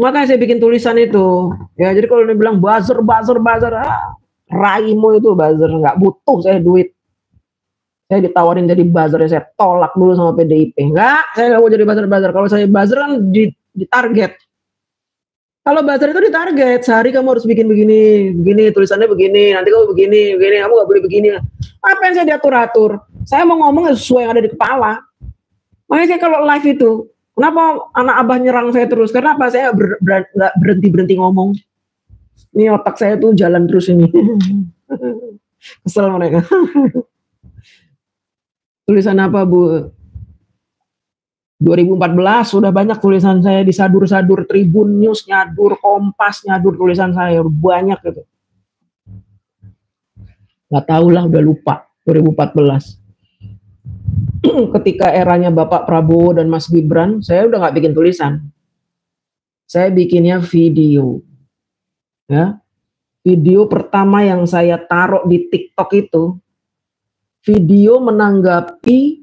Makanya saya bikin tulisan itu. Ya, jadi kalau dia bilang buzzer, raimu itu buzzer, nggak butuh saya duit. Saya ditawarin jadi buzzer, saya tolak dulu sama PDIP. Enggak, saya nggak mau jadi buzzer. Kalau saya buzzer kan ditarget. Kalau buzzer itu ditarget, sehari kamu harus bikin begini, tulisannya begini, nanti kamu begini, kamu nggak boleh begini. Apa yang saya diatur-atur? Saya mau ngomong sesuai yang ada di kepala. Makanya saya kalau live itu, kenapa anak abah nyerang saya terus? Karena apa? Saya nggak berhenti ngomong. Ini otak saya tuh jalan terus ini. Kesel mereka. Tulisan apa, Bu? 2014 sudah banyak tulisan saya di sadur-sadur, Tribun News nyadur, Kompas nyadur tulisan saya, banyak gitu. Nggak tahu lah, udah lupa. 2014. Ketika eranya Bapak Prabowo dan Mas Gibran, saya udah nggak bikin tulisan. Saya bikinnya video. Ya. Video pertama yang saya taruh di TikTok itu, video menanggapi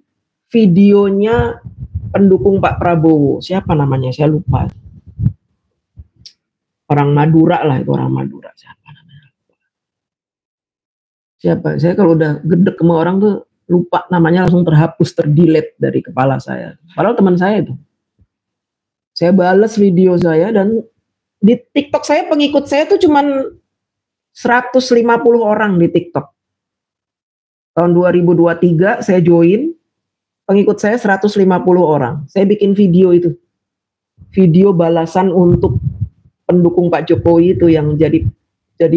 videonya pendukung Pak Prabowo. Siapa namanya? Saya lupa. Orang Madura lah, itu orang Madura. Siapa namanya? Siapa? Saya kalau udah gedek sama orang tuh lupa namanya, langsung terhapus, terdelete dari kepala saya. Padahal teman saya itu. Saya balas video saya, dan di TikTok saya pengikut saya tuh cuman 150 orang di TikTok. Tahun 2023 saya join, pengikut saya 150 orang. Saya bikin video itu. Video balasan untuk pendukung Pak Jokowi itu yang jadi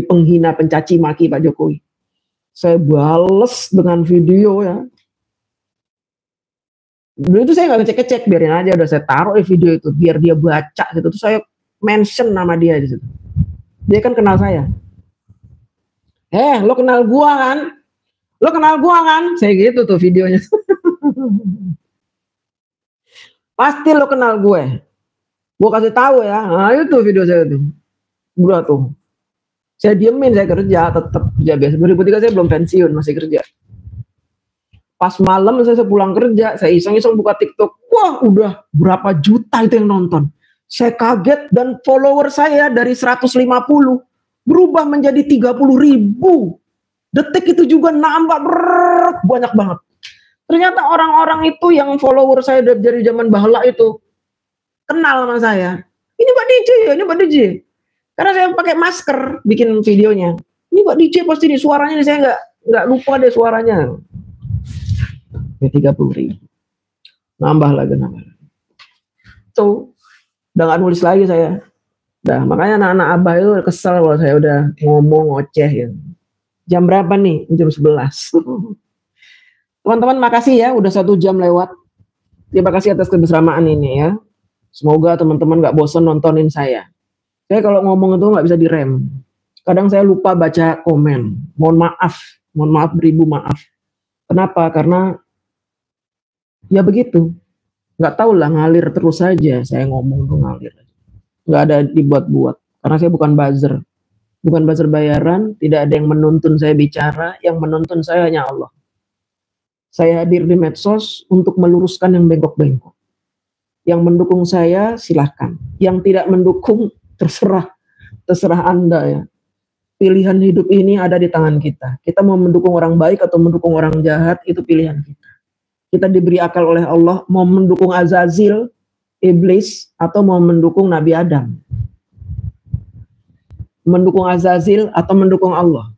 penghina, pencaci maki Pak Jokowi. Saya bales dengan video ya. Dulu itu saya nggak ngecek-ngecek, biarin aja, udah saya taruh video itu biar dia baca gitu. Terus saya mention nama dia di situ. Dia kan kenal saya. Lo kenal gua kan? Lo kenal gua kan? Saya gitu tuh videonya. Pasti lo kenal gue. Gue kasih tahu ya. Nah, itu video saya tuh. Udah tuh. Saya diemin, saya kerja, tetap kerja biasa. 2003 saya belum pensiun, masih kerja. Pas malam saya pulang kerja, saya iseng-iseng buka TikTok. Wah, udah berapa juta itu yang nonton. Saya kaget, dan follower saya dari 150 berubah menjadi 30.000. Detik itu juga nambah banyak banget. Ternyata orang-orang itu yang follower saya dari zaman bahala itu kenal sama saya. Ini Pak DJ ya, ini Pak DJ. Karena saya pakai masker bikin videonya. Ini Pak DJ pasti nih, suaranya nih, saya nggak lupa deh suaranya. 30.000. Nambah lagi. Tuh, udah nggak nulis lagi saya. Nah, makanya anak-anak abah itu kesel kalau saya udah ngomong ngoceh ya. Jam berapa nih? Jam 11. Teman-teman, makasih ya, udah 1 jam lewat. Terima kasih atas kebersamaan ini ya. Semoga teman-teman gak bosan nontonin saya. Saya kalau ngomong itu gak bisa direm. Kadang saya lupa baca komen. Mohon maaf, beribu maaf. Kenapa? Karena ya begitu. Gak tahu lah, ngalir terus saja. Saya ngomong tuh ngalir. Gak ada dibuat-buat. Karena saya bukan buzzer. Bukan buzzer bayaran. Tidak ada yang menuntun saya bicara. Yang menuntun saya hanya Allah. Saya hadir di medsos untuk meluruskan yang bengkok-bengkok. Yang mendukung saya silahkan. Yang tidak mendukung terserah Anda ya. Pilihan hidup ini ada di tangan kita. Kita mau mendukung orang baik atau mendukung orang jahat, itu pilihan kita. Kita diberi akal oleh Allah, mau mendukung Azazil, iblis, atau mau mendukung Nabi Adam. Mendukung Azazil atau mendukung Allah.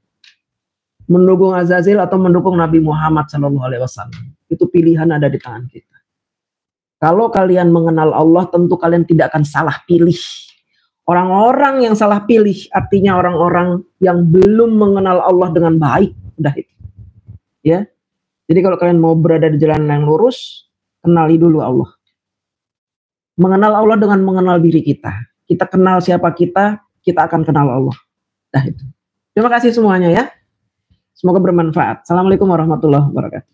Mendukung Azazil atau mendukung Nabi Muhammad SAW. Itu pilihan ada di tangan kita. Kalau kalian mengenal Allah, tentu kalian tidak akan salah pilih. Orang-orang yang salah pilih artinya orang-orang yang belum mengenal Allah dengan baik. Udah itu. Ya. Jadi kalau kalian mau berada di jalan yang lurus, kenali dulu Allah. Mengenal Allah dengan mengenal diri kita. Kita kenal siapa kita akan kenal Allah. Udah itu. Terima kasih semuanya ya. Semoga bermanfaat. Assalamualaikum warahmatullahi wabarakatuh.